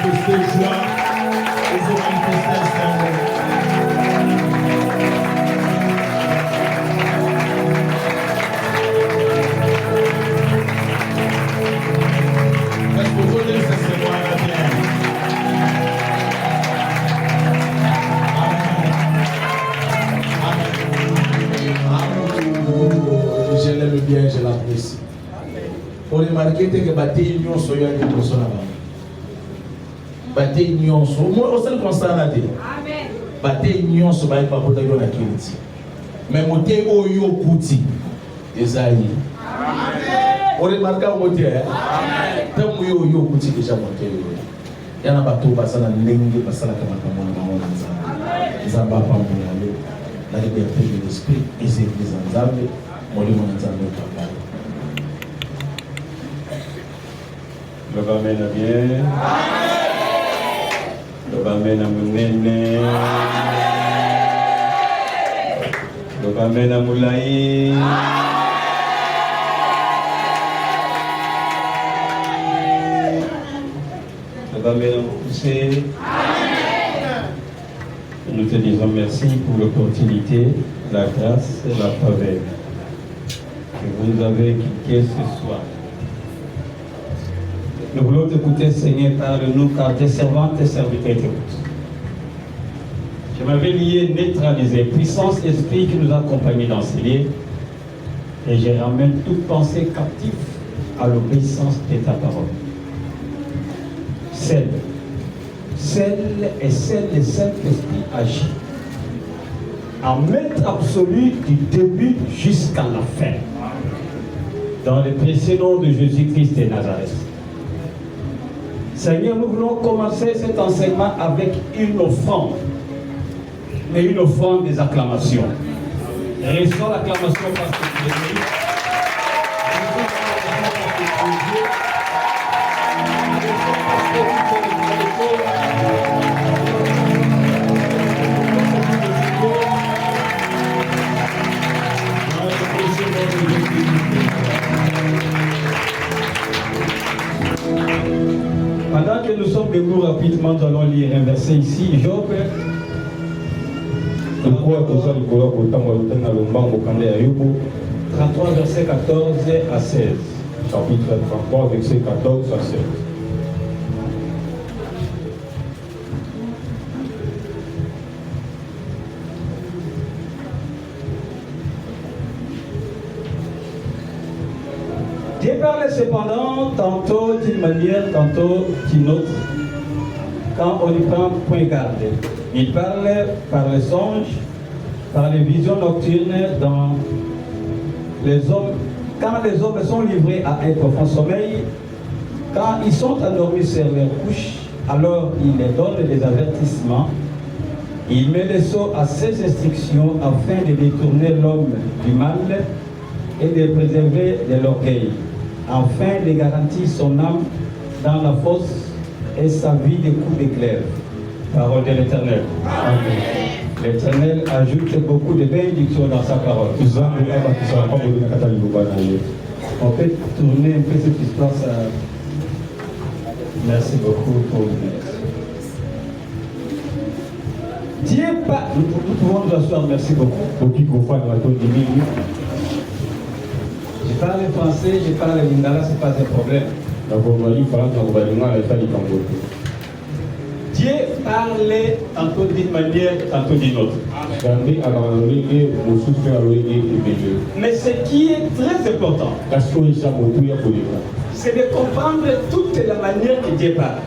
manifester joie, ils ont manifesté amour. Est-ce que vous voulez que ça se voit bien? Je l'aime bien, je l'apprécie. Pour remarquer que bataille union soit une personne avant. Bataille union soit. Moi, on sait constat là dedans. Amen. Bataille union soit pas pour ta gueule à Kiliti. Mais mon thé au yo kuti. Esaïe. Amen. On remarque au thé. Amen. Tant yo yo kuti déjà mon thé. Yana bateau basa na ndenge basa la kama kama na maona nzamba. Nzamba pa mbonalo. La liberté de l'esprit et c'est les ensemble. Molimo nzamba papa. Le Amen à bien. Le Amen à Mounene. Le Amen à Moulaï. Le Amen à Moussé. Nous te disons merci pour l'opportunité, la grâce et la faveur que vous nous avez quittés ce soir. Nous voulons t'écouter, Seigneur, parle-nous, car tes servantes et serviteurs t'écoutent. Je m'avais lié, neutralisé, puissance, esprit qui nous accompagne dans ces lieux, et je ramène toute pensée captive à l'obéissance de ta parole. Celle et Saint-Esprit agit, en maître absolu du début jusqu'à la fin. Dans le précieux nom de Jésus-Christ de Nazareth. Seigneur, nous voulons commencer cet enseignement avec une offrande, mais une offrande des acclamations. Restons l'acclamation parce que tu es béni. Pendant que nous sommes debout rapidement, nous allons lire un verset ici, Job. 33, verset 14 à 16. Chapitre 33, verset 14 à 16. Dieu parle cependant tantôt d'une manière, tantôt d'une autre, quand on y prend point garde. Il parle par les songes, par les visions nocturnes dans les hommes. Quand les hommes sont livrés à un profond sommeil, quand ils sont endormis sur leur couche, alors il les donne des avertissements. Il met les sceaux à ses instructions afin de détourner l'homme du mal et de préserver de l'orgueil, afin de garantir son âme dans la fosse et sa vie des coups d'éclair. Parole de l'Éternel. Amen. L'Éternel ajoute beaucoup de bénédictions dans sa parole. On peut tourner un peu cette histoire. Merci beaucoup pour le Dieu pas. Nous pouvons nous asseoir. Merci beaucoup. Je parle français, je parle lingala, ce n'est pas un problème. Dieu parlait tantôt d'une manière, tantôt d'une autre. Mais ce qui est très important, c'est de comprendre toute la manière que Dieu parle.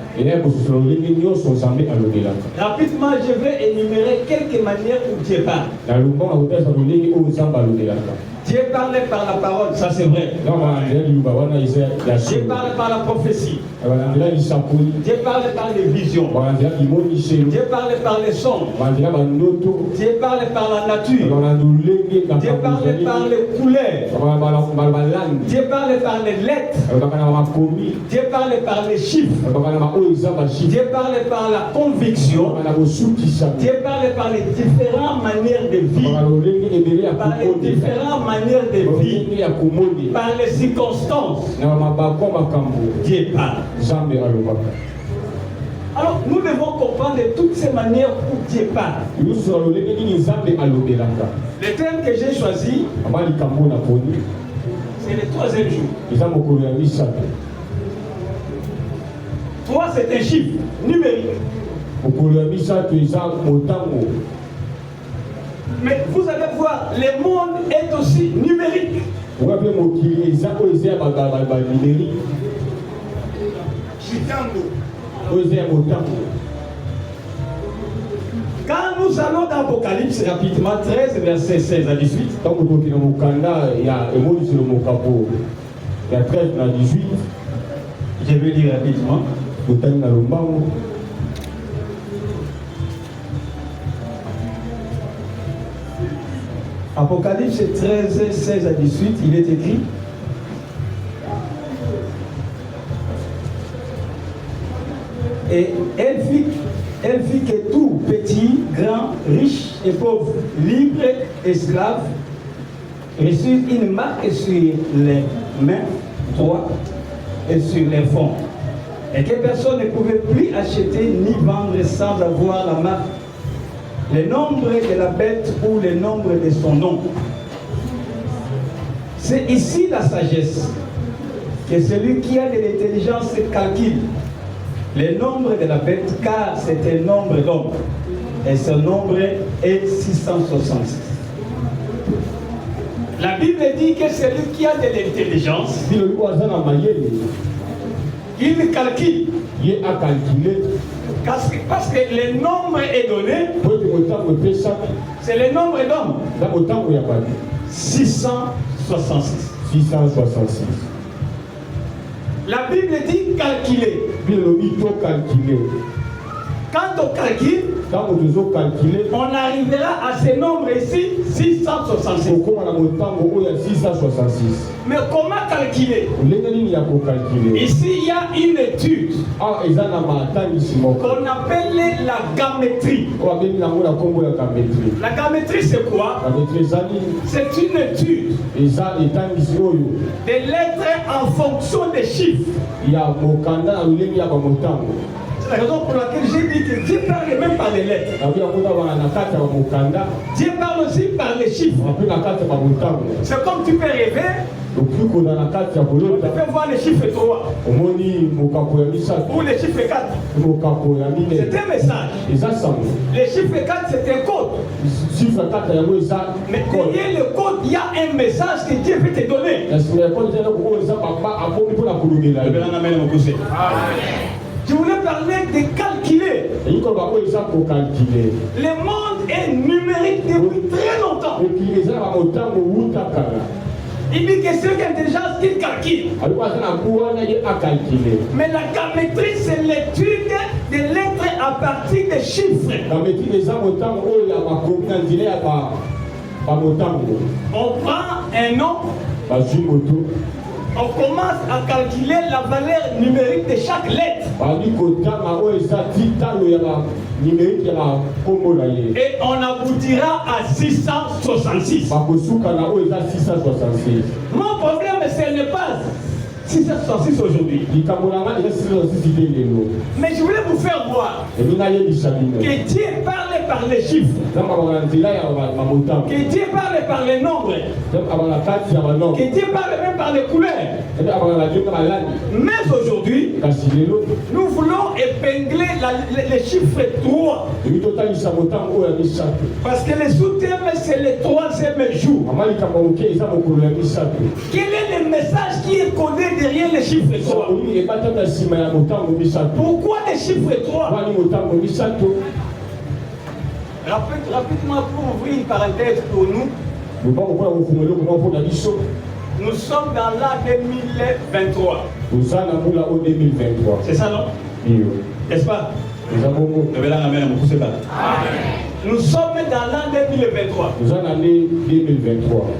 Rapidement, je vais énumérer quelques manières où Dieu parle. Dieu parlait par la parole, ça c'est vrai. Dieu parle par la prophétie. Dieu parle par les visions. Dieu parle par les sons. Dieu parle par la nature. Dieu parle par les couleurs. Dieu parle par les lettres. Dieu parle par les chiffres. Dieu parle par la conviction. Dieu parle par les différentes manières de vie. Par les différentes manières de vie. Par les circonstances. Dieu parle. devons comprendre de toutes ces manières où Dieu parle. Le thème que j'ai choisi, c'est le troisième jour. 3, c'est un chiffre numérique. Mais vous allez voir, le monde est aussi numérique. Quand nous allons dans Apocalypse, rapidement 13, verset 16 à 18, je vais lire rapidement. Apocalypse 13, 16 à 18, il est écrit: et elle fit que tout, petit, grand, riche et pauvre, libre, esclave, reçut une marque sur les mains droites et sur les fronts, et que personne ne pouvait plus acheter ni vendre sans avoir la marque, le nombre de la bête ou le nombre de son nom. C'est ici la sagesse, que celui qui a de l'intelligence calcule le nombre de la bête, car c'est un nombre d'hommes, et ce nombre est 666. La Bible dit que celui qui a de l'intelligence, il calcule. Parce que le nombre est donné, c'est le nombre d'hommes. 666. La Bible dit calculer. Quand on calcule, on arrivera à ce nombre ici, 666. Mais comment calculer? Ici, il y a une étude qu'on appelle la gamétrie. La gamétrie, c'est quoi? C'est une étude des lettres en fonction des chiffres. C'est la raison pour laquelle j'ai dit que Dieu parle même par les lettres. Dieu parle aussi par les chiffres. C'est comme tu peux rêver. Tu peux voir le chiffre 3 ou le chiffre 4. C'est un message. Le chiffre 4, c'est un code. Mais derrière le code, il y a un message que Dieu veut te donner. Je voulais parler de calculer. Le monde est numérique depuis très longtemps. Il dit que c'est l'intelligence qui calcule. Mais la gamétrie, c'est l'étude des lettres à partir des chiffres. On prend un nom. On commence à calculer la valeur numérique de chaque lettre. Et on aboutira à 666. Mon problème, ce n'est pas 666 aujourd'hui. Mais je voulais vous faire voir que Dieu parle par les chiffres, que Dieu parle par les nombres, que Dieu parle même par les couleurs. Mais aujourd'hui, nous voulons épingler les chiffres 3. Parce que le sous-thème, c'est le troisième jour. Quel est le message qui est codé derrière les chiffres 3? Pourquoi les chiffres 3? Rapidement, pour ouvrir une parenthèse pour nous, nous sommes dans l'an 2023. C'est ça, non? N'est-ce pas? Nous sommes dans l'an 2023.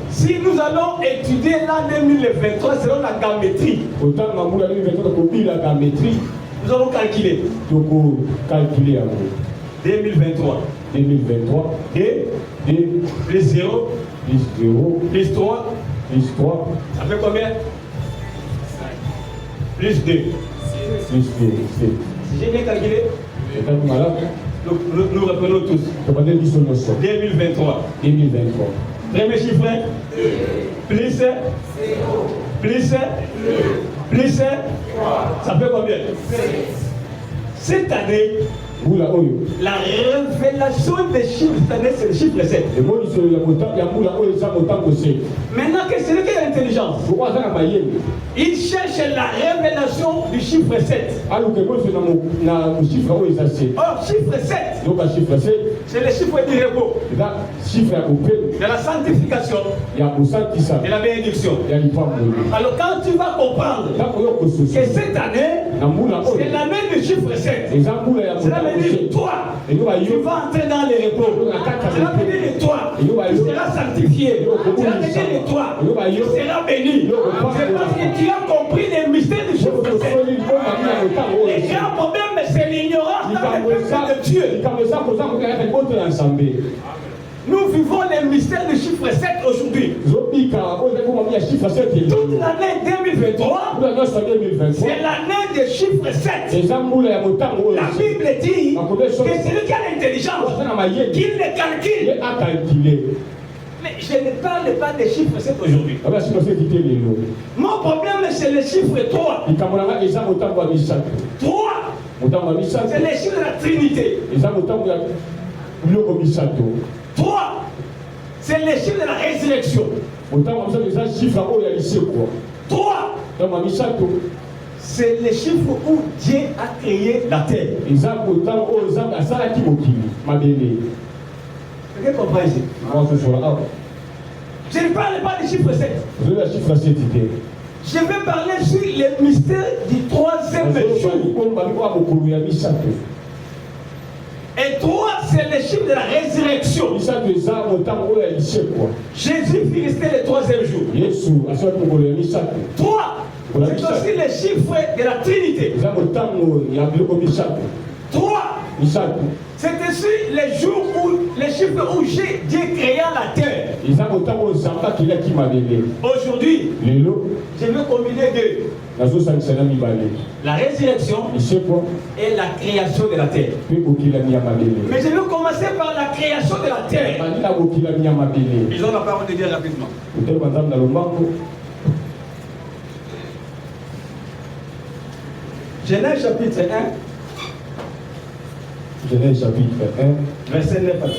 Si nous allons étudier l'an 2023 selon la gamétrie, nous allons calculer. 2023. Et plus 0, plus 3, ça fait combien? Plus 2. Si j'ai bien calculé, Nous reprenons tous. 2023. 2023. Premier chiffre. Plus. Ça fait combien? Cette année, la révélation des chiffres cette année, c'est le chiffre 7. Maintenant que c'est lui qui a l'intelligence, il cherche la révélation du chiffre 7. Or, chiffre 7, c'est le chiffre du repos, de la sanctification, de la bénédiction. Alors, quand tu vas comprendre que cette année, c'est l'année du chiffre 7, cela veut dire toi, tu vas entrer dans les repos. Cela veut dire toi, tu seras sanctifié. Cela veut dire toi, tu seras béni. C'est parce que tu as compris les mystères du chiffre 7. Les grands problèmes, c'est l'ignorance dans le peuple de Dieu. Nous vivons les mystères du chiffre 7 aujourd'hui. Toute l'année 2023, c'est l'année du chiffre 7. La Bible dit que c'est lui qui a l'intelligence, qu'il les calcule. Mais je ne parle pas des chiffres 7 aujourd'hui. Mon problème, c'est le chiffre 3. 3, c'est le chiffre de la Trinité. 3, c'est le chiffre de la résurrection. 3, c'est le chiffre où Dieu a créé la terre. Vous comprenez ici? Je ne parle pas du chiffre 7. Je vais parler sur les mystères du 3e jour. Et 3, c'est le chiffre de la résurrection. Jésus fut resté le 3e jour. 3, c'est aussi le chiffre de la Trinité. 3, c'est aussi le jour où, le chiffre où Dieu créa la terre. Aujourd'hui, je veux combiner deux. La résurrection et la création de la terre. Mais je veux commencer par la création de la terre. Ils ont la parole de Dieu rapidement. Genèse chapitre 1. Genèse chapitre 1. Verset 9 à 13.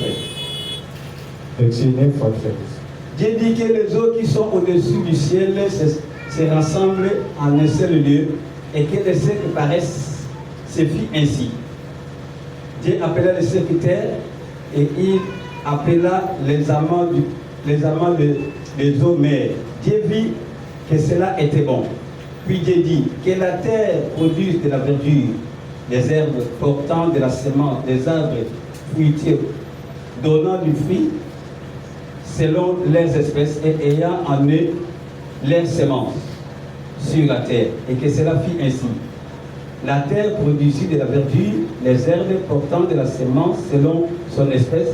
Verset 9 à 13. Dieu dit que les eaux qui sont au-dessus du ciel se rassemblent en un seul lieu et que les cercles paraissent, se fit ainsi. Dieu appela les serviteurs et il appela les amants des eaux mères. Dieu vit que cela était bon. Puis Dieu dit que la terre produise de la verdure, des herbes portant de la semence, des arbres fruitiers, donnant du fruit selon leurs espèces et ayant en eux leurs semences sur la terre, et que cela fit ainsi. La terre produisit de la verdure, les herbes portant de la semence selon son espèce,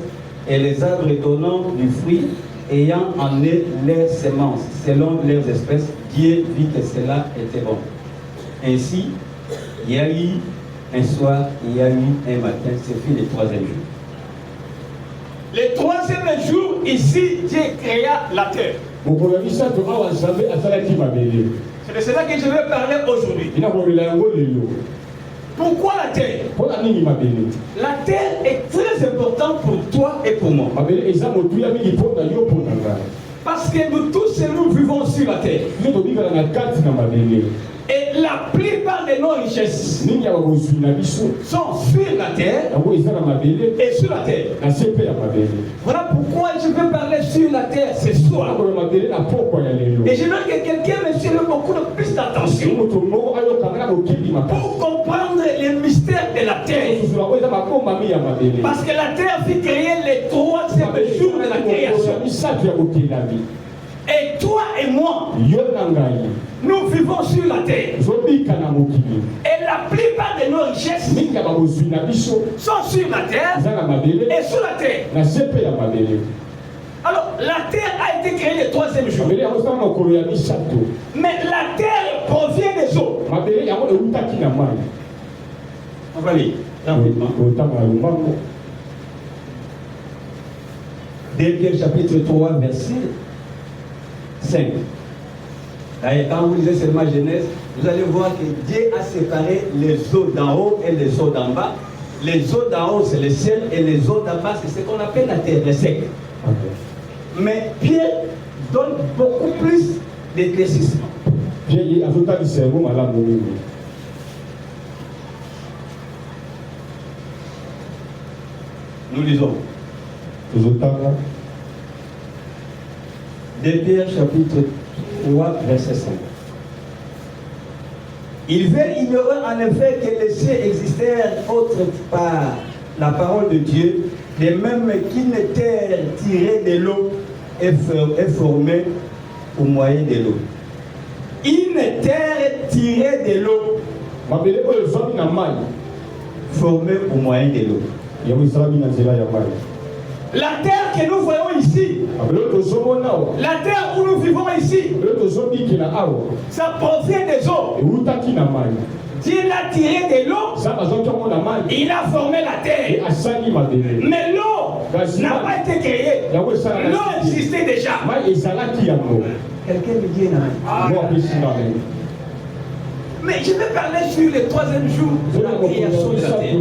et les arbres donnant du fruit, ayant en eux leurs semences selon leurs espèces. Dieu vit que cela était bon. Ainsi, il y a eu un soir, il y a eu un matin, c'est fini le 3e jour. Le 3e jour, ici, Dieu créa la terre. C'est de cela que je vais parler aujourd'hui. Pourquoi la terre? La terre est très importante pour toi et pour moi. Parce que nous tous, nous vivons sur la terre. Et la plupart de nos richesses sont sur la terre et sur la terre. Voilà pourquoi je veux parler sur la terre ce soir. Et je veux que quelqu'un me suive beaucoup de plus d'attention pour comprendre les mystères de la terre. Parce que la terre fut créée le 3e jour de la création. Et toi et moi, nous vivons sur la terre. Et la plupart de nos richesses sont sur la terre et sous la terre. Alors, la terre a été créée le 3e jour. Mais la terre provient des eaux. On va lire rapidement. Pierre chapitre 3, verset 5. D'ailleurs, quand vous lisez seulement Genèse, vous allez voir que Dieu a séparé les eaux d'en haut et les eaux d'en bas. Les eaux d'en haut, c'est le ciel, et les eaux d'en bas, c'est ce qu'on appelle la terre, le sec. Mais Pierre donne beaucoup plus d'éclaircissement. Nous lisons. De Pierre chapitre 3, verset 5. Ils ignoraient en effet que les cieux existèrent autre part la parole de Dieu, de même qu'une terre tirée de l'eau est formée au moyen de l'eau. Une terre tirée de l'eau formée au moyen de l'eau. La terre que nous voyons ici, la terre où nous vivons ici, ça provient des eaux. Dieu l'a tiré de l'eau, il a formé la terre. Mais l'eau n'a pas été créée. L'eau existait déjà. Quelqu'un me dit non. Mais je vais parler sur le troisième jour de la création de la terre.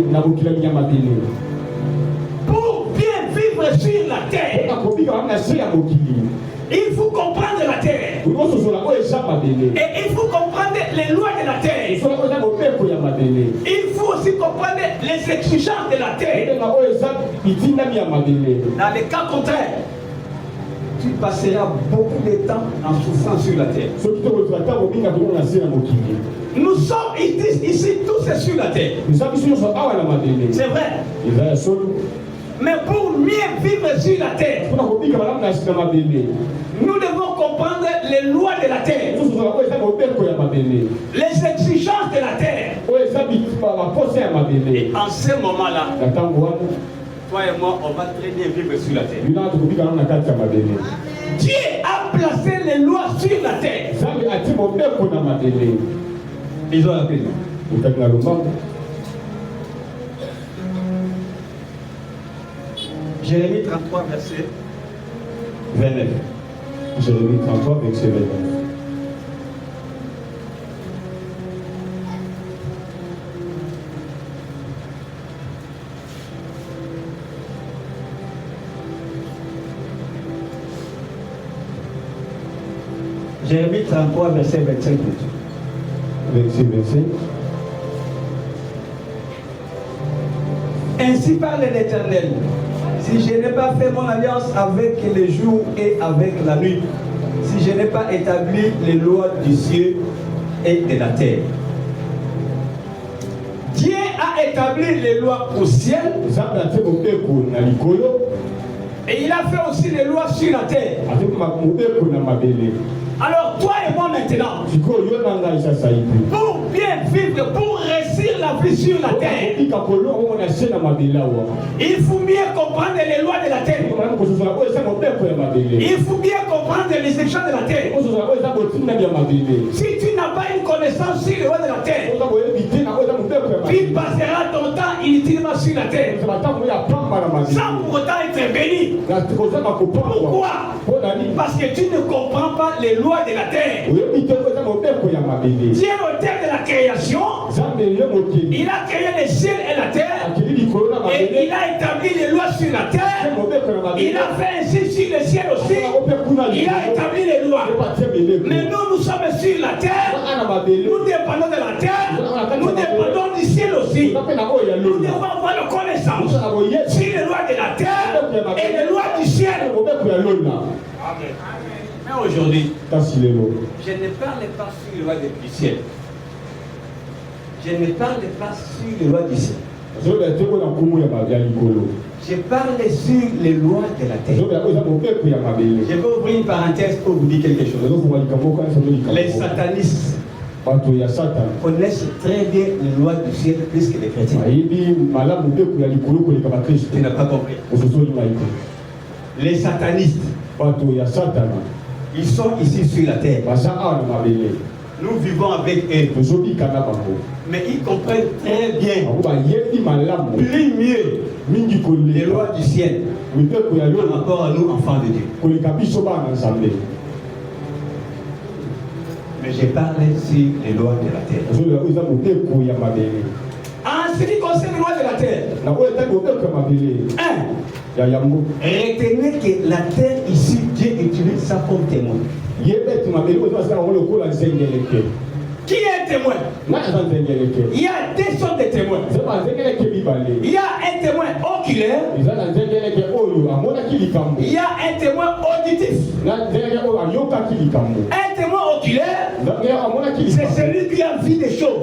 Pour bien vivre sur la terre, il faut comprendre la terre. Et il faut comprendre les lois de la terre. Il faut aussi comprendre les exigences de la terre. Dans le cas contraire, tu passeras beaucoup de temps en souffrant sur la terre. Nous sommes ici tous sur la terre. C'est vrai. Mais pour mieux vivre sur la terre, nous devons comprendre les lois de la terre, les exigences de la terre. Et en ce moment-là, toi et moi, on va très bien vivre sur la terre. Dieu a placé les lois sur la terre. Ils ont appelé. Jérémie 33, verset 29. Jérémie 33, verset 29. Jérémie 33, verset 25. Verset 25. Ainsi parle l'Éternel. Si je n'ai pas fait mon alliance avec les jours et avec la nuit, si je n'ai pas établi les lois du ciel et de la terre. Dieu a établi les lois au ciel et il a fait aussi les lois sur la terre. Alors toi et moi maintenant, pour bien vivre, pour réussir la vie sur la terre, il faut bien comprendre les lois de la terre. Il faut bien comprendre les exigences de la terre. Si tu n'as pas une connaissance sur les lois de la terre, tu passeras ton temps inutilement sur la terre, sans pour autant être béni. Pourquoi? Parce que tu ne comprends pas les lois de la terre. Dieu, l'auteur de la création, il a créé les ciels et la terre, et il a établi les lois sur la terre. Il a fait ainsi sur le ciel aussi. Il a établi les lois. Mais nous sommes sur la terre. Nous dépendons de la terre. Nous dépendons du ciel aussi. Nous devons avoir la connaissance sur les lois de la terre et les lois du ciel. Amen. Mais aujourd'hui, je ne parle pas sur les lois du ciel. Je ne parle pas sur les lois du ciel. Je parle sur les lois de la terre. Je vais ouvrir une parenthèse pour vous dire quelque chose. Les satanistes connaissent très bien les lois du ciel plus que les chrétiens. Tu n'as pas compris. Les satanistes, ils sont ici sur la terre. Nous vivons avec eux. Mais ils comprennent très bien, plus mieux, les lois du ciel par rapport à nous, enfants de Dieu. Mais j'ai parlé sur les lois de la terre. En ce qui concerne les lois de la terre, retenez que la terre ici, Dieu utilise ça comme témoin. Qui est un témoin? Il y a deux sortes de témoins. Il y a un témoin oculaire. Il y a un témoin auditif. Un témoin oculaire, c'est celui qui a vu des choses.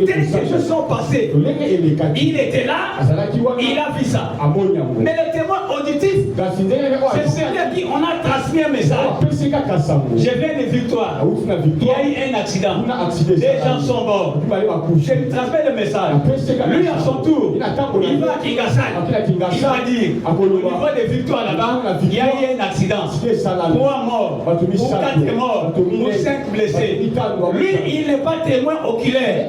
Dès que ces choses sont passées, il était là, il a vu ça. Mais le témoin auditif, c'est celui à qui on a transmis un message. Je viens de victoire. Il y a eu un accident. Les gens sont morts. Je lui transmets le message. Lui, à son tour, il va à Kingasai. Il va dire, au niveau des victoires là-bas, il y a eu un accident. 3 morts, ou 4 morts, ou 5 blessés. Lui, il n'est pas témoin oculaire.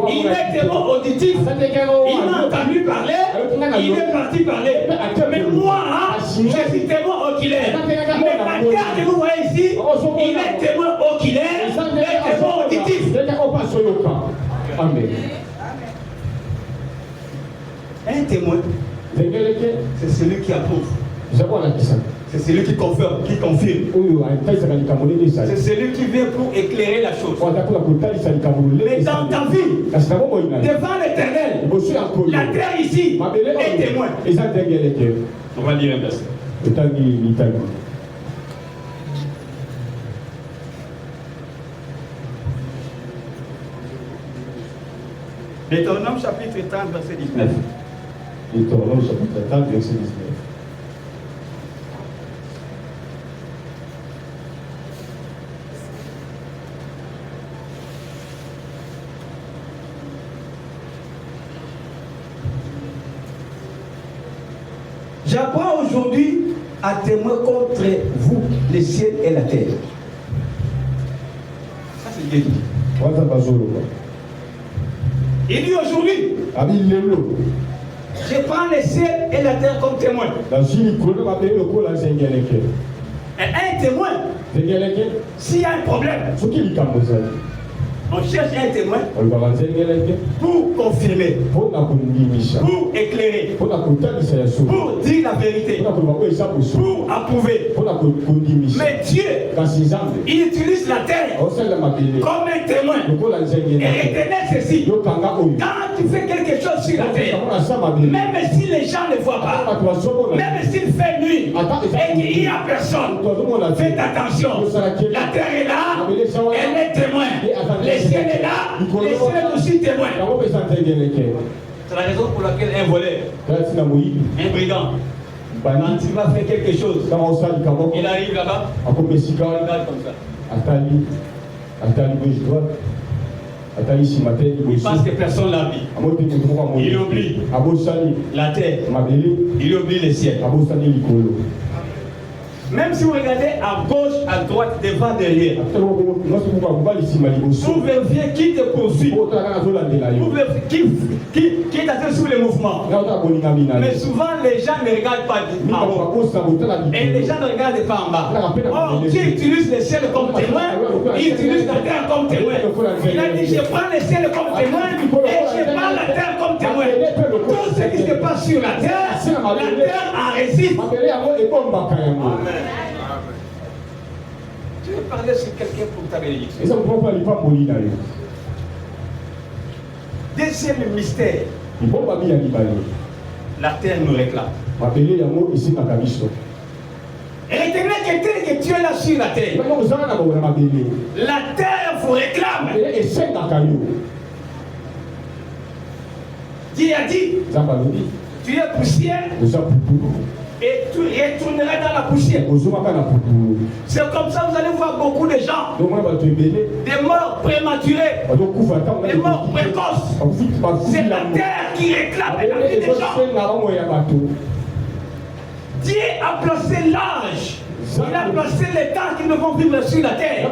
Il est témoin auditif. Il m'a entendu parler, il est parti parler. Mais moi, je suis témoin oculaire. Mais la carte que vous voyez ici, il est témoin oculaire, et témoin auditif. Amen. Un témoin, c'est celui qui approuve. C'est celui qui confirme, qui confirme. C'est celui qui vient pour éclairer la chose. Mais dans ta vie, devant l'Éternel, la terre ici est témoin. On va lire un verset. Deutéronome chapitre 30, verset 19. Deutéronome chapitre 30, verset 19. J'apprends aujourd'hui à témoin contre vous, le ciel et la terre. Ça c'est Dieu qui dit. Il dit aujourd'hui, je prends le ciel et la terre comme témoin. Et un témoin, s'il y a un problème, on cherche un témoin pour confirmer, pour éclairer, pour dire la vérité, pour approuver. Mais Dieu, il utilise la terre comme un témoin. Et retenez ceci, quand tu fais quelque chose sur la terre, même si les gens ne voient pas, même s'il fait nuit et qu'il n'y a personne, faites attention, la terre est là, elle est témoin. Le ciel est là, le ciel est aussi témoin. C'est la raison pour laquelle un voleur, un brigand, quand il va faire quelque chose, il arrive là-bas, il regarde comme ça. Il pense que personne l'a vu. Il oublie la terre, il oublie le ciel. Même si vous regardez à gauche, à droite, devant, derrière, vous vérifiez qui te poursuit, vous vérifiez qui est atteint sur le mouvement. Mais souvent, les gens ne regardent pas en haut. Et les gens ne regardent pas en bas. Or, Dieu utilise le ciel comme témoin, il utilise la terre comme témoin. Il a dit, je prends le ciel comme témoin et je prends la terre comme témoin. Tout ce qui se passe sur la terre en résiste. Amen. Je vais parler sur quelqu'un pour ta bénédiction. Deuxième mystère. La terre nous réclame. Et retenez que tel que tu es là sur la terre, la terre vous réclame. Dieu a dit, tu es poussière et tu retourneras dans la poussière. C'est comme ça que vous allez voir beaucoup de gens, des morts prématurés, des morts précoces. C'est la terre qui réclame la vie des gens. Dieu a placé l'âge Il a placé les temps qui devront vivre sur la terre.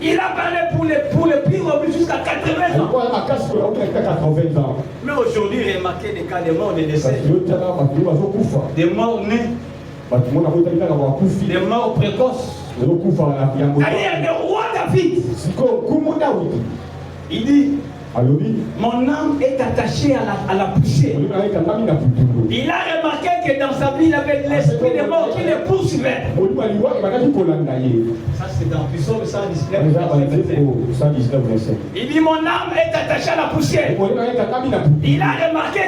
Il a parlé pour les plus robustes jusqu'à 80 ans. Mais aujourd'hui, remarquez des cas de morts, des décès. Des morts nés. Des morts précoces. D'ailleurs, le roi David, il dit, mon âme est attachée à la poussière. Il a remarqué que dans sa vie, il avait l'esprit de mort qui le poursuivait. Ça, c'est dans Psaume 119. Il dit, mon âme est attachée à la poussière. Il a remarqué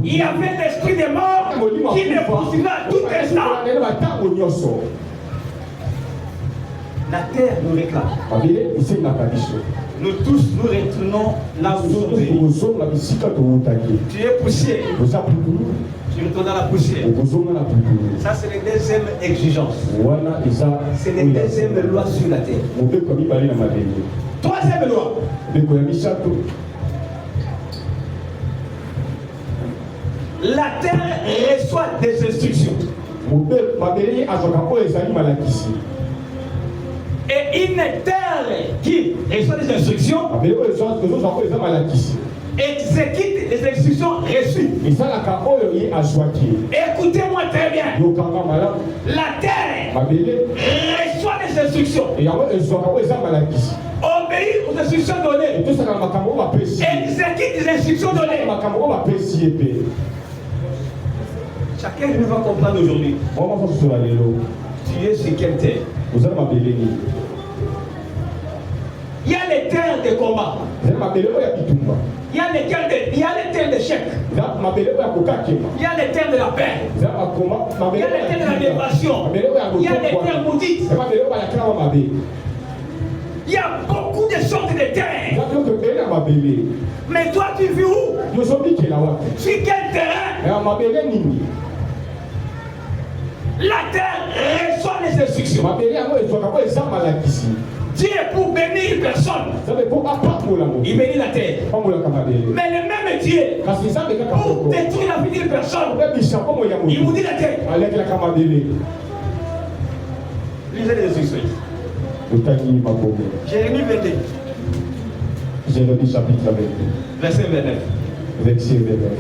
qu'il y avait l'esprit de mort qui le poursuivait à tout instant. La terre nous réclame. Nous tous nous retournons là où nous sommes. Tu es poussière. Tu retournes dans la poussière. Ça, c'est la deuxième exigence. C'est la deuxième loi sur la terre. Troisième loi. La terre reçoit des instructions. Et une terre qui reçoit des instructions exécute les instructions reçues. Écoutez-moi très bien. La terre reçoit des instructions. Obéit aux instructions données. Exécute les instructions données. Chacun de nous va comprendre aujourd'hui. Tu es sur quelle terre? Il y a les terres de combat. Il y a les terres d'échec. Il y a les terres de la paix. Il y a les terres de la libération. Il y a les terres maudites. Il y a beaucoup de sortes de terres. Mais toi, tu vis où? Sur quel terrain? La terre reçoit les instructions. Dieu est pour bénir une personne. Il bénit la terre. Mais le même Dieu, pour détruire la vie d'une personne, il vous dit la terre. Lisez les instructions. Jérémie 22. Jérémie chapitre 22. Verset 29. Verset 29.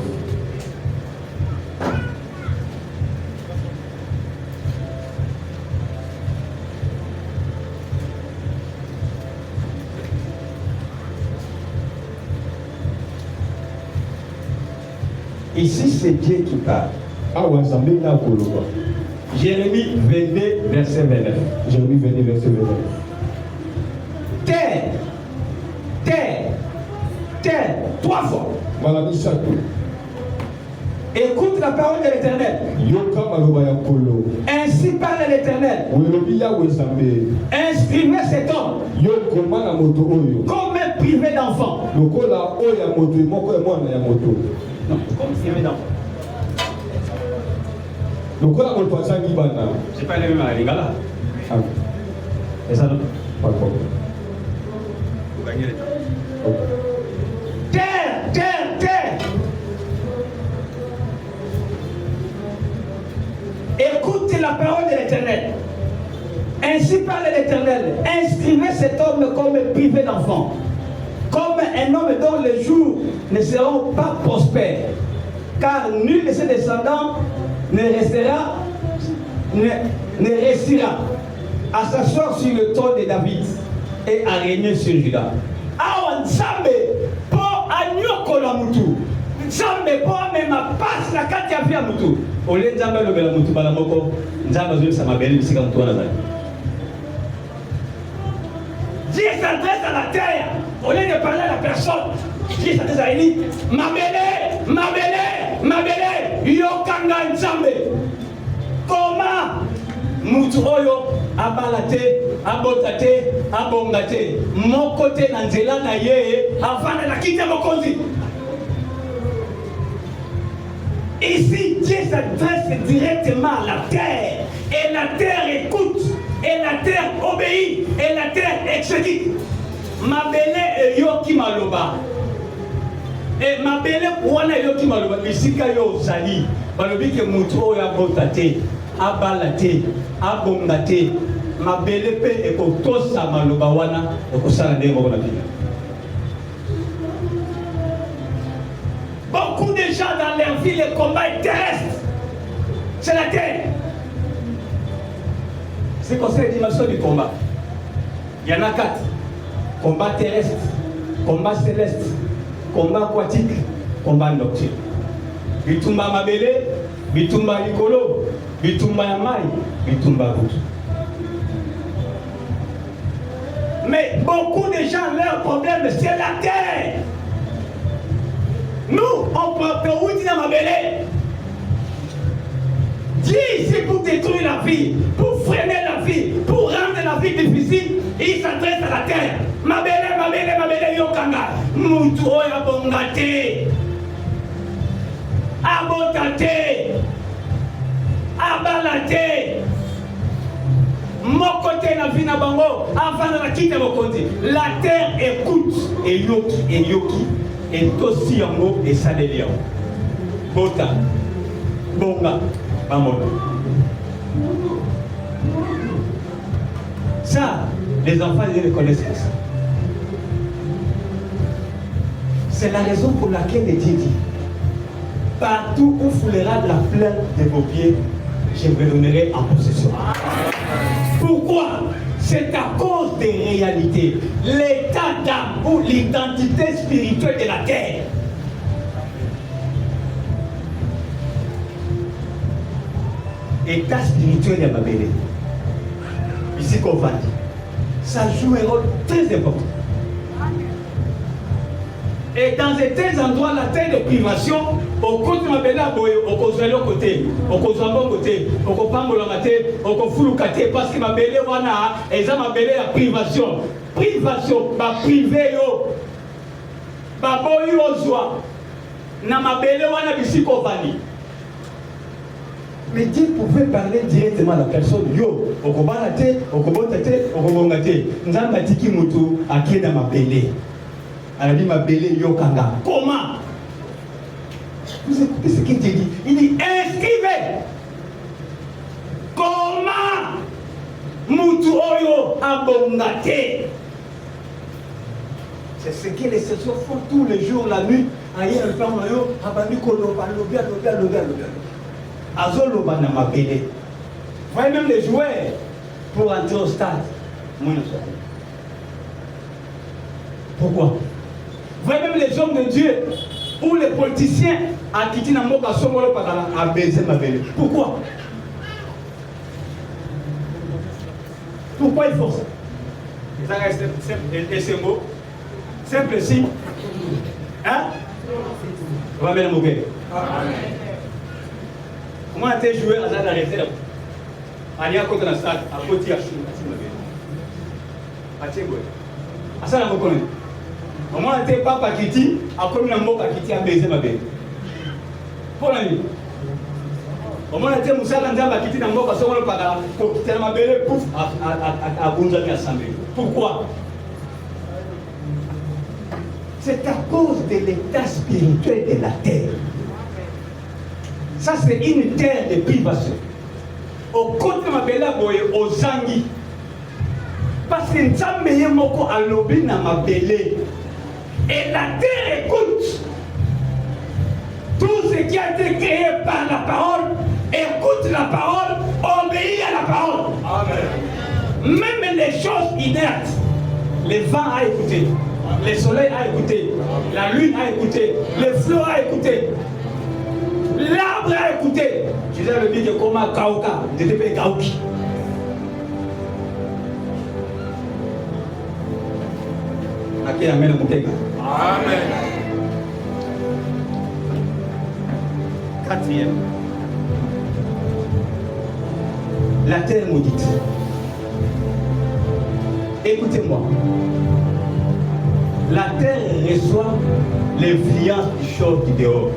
Ici, c'est Dieu qui parle. Jérémie 22, verset 29. Jérémie 22, verset 29. Terre, terre, terre, 3 fois. Écoute la parole de l'Éternel. Ainsi parle l'Éternel. Inscrivez cet homme comme un privé d'enfant. Non, comme privé d'enfant. C'est pas le même à l'Ingala. Et ça non? Pas de problème. Vous gagnez le temps. Terre, terre, terre. Écoute la parole de l'Éternel. Ainsi parle l'Éternel. Inscrivez cet homme comme privé d'enfant, comme un homme dont les jours ne seront pas prospères, car nul de ses descendants ne restera à s'asseoir sur le trône de David et à régner sur Juda. Awa nzambe po anyokola mutu. Nzambe po amema pasi na kati ya vya mutu. Ole nzambe alobela mutu bala moko. Nzambe azolisa mabele bisika mutu wana zali. Dieu s'adresse à la terre. Au lieu de parler à la personne, Dieu s'adresse à lui. Mabele, mabele, mabele. Yokanga nzambe. Comment mutu oyo abalate, abotate, abongate, mokote na nzela na ye, avana na kiti ya mokonzi. Ici, Dieu s'adresse directement à la terre. Et la terre écoute. Et la terre obéit. Et la terre exécute. Mabele yoki maloba. Et mabele wana yoki maloba. Misika yo zali. Balobi ke mutu oyo abotate. abalate, abongate, ma belle paix et pour tous ça malobawana et pour ça la beaucoup de gens dans leur vie, le combat est terrestre. C'est la terre. C'est comme ça la dimension du combat. Il y en a 4. Combat terrestre, combat céleste, combat aquatique, combat nocturne. Bitumba mabele, bitumba likolo, bitumba yamai, bitumba route. Mais beaucoup de gens, leur problème, c'est la terre. Nous, on peut où dire ma belle. Dieu ici pour détruire la vie, pour freiner la vie, pour rendre la vie difficile, il s'adresse à la terre. Ma belle, yokanga. Moutou abongate. Abotate. Abalate. Mon côté na vie na bango, avant de la quitter mon côté. La terre écoute et yoki. Et aussi en mot et ça les lions. Bota, bonga, bamono. Ça, les enfants ils reconnaissent ça. C'est la raison pour laquelle Dieu dit partout où foulera la plaine de vos pieds, je vous donnerai en possession. Pourquoi? C'est à cause des réalités, l'état d'âme ou l'identité spirituelle de la terre. État spirituel de Babélé. Ici qu'on va dire. Ça joue un rôle très important. Et dans certains endroits, la terre de privation, au côté de Mabélé, au côté de côté, au côté de côté, au côté au côté parce que Mabélé, wana, et ça Mabélé la privation. Privation, ba privé yo, ba boy ozwa, na Mabélé wana bisiko vani. Mais Dieu pouvait parler directement à la personne. Yo, okobalate, okobotate, okobongate. Nzamba tiki mutu akienda Mabélé. Elle a dit ma belle yokanga. Comment? Vous écoutez ce qu'il dit? Il dit inscrivez. Comment? Mutu oyo abongate. C'est ce que les sessions font tous les jours, la nuit. Aïe, le père Mayo, abani koloba, lobia. Azoloba na ma belle. Voyez même les joueurs pour entrer au stade. Pourquoi? Voyez même les hommes de Dieu ou les politiciens à quitter Namoka Somolo Padala à baiser ma belle. Pourquoi? Pourquoi ils font ça? Et c'est mot simple signe. Hein? On va mettre mon bébé. Comment as-tu joué à la réserve? Alia contre la stade, à côté à Chou, à Tchéboy. À ça, on connaît. Au moins, tu n'es pas Pakiti, à comme un mot Pakiti a baisé ma belle. Pour la nuit. Au moins, tu es Moussa Landa Pakiti dans le mot Kasson, pour quitter ma belle, pouf, à Bunzani Assemblée. Pourquoi? C'est à cause de l'état spirituel de la terre. Ça, c'est une terre de privation. Au côté de ma belle, aux Zangi. Parce que nous sommes à l'objet de ma belle. Et la terre écoute. Tout ce qui a été créé par la parole, écoute la parole, obéit à la parole. Amen. Même les choses inertes, le vent a écouté, le soleil a écouté, la lune a écouté, le flot a écouté, l'arbre a écouté. Je disais le dit comme un Kauka, je t'ai fait Kauki. Amen. Quatrième, la terre maudite. Écoutez-moi. La terre reçoit l'influence du chaud du dehors.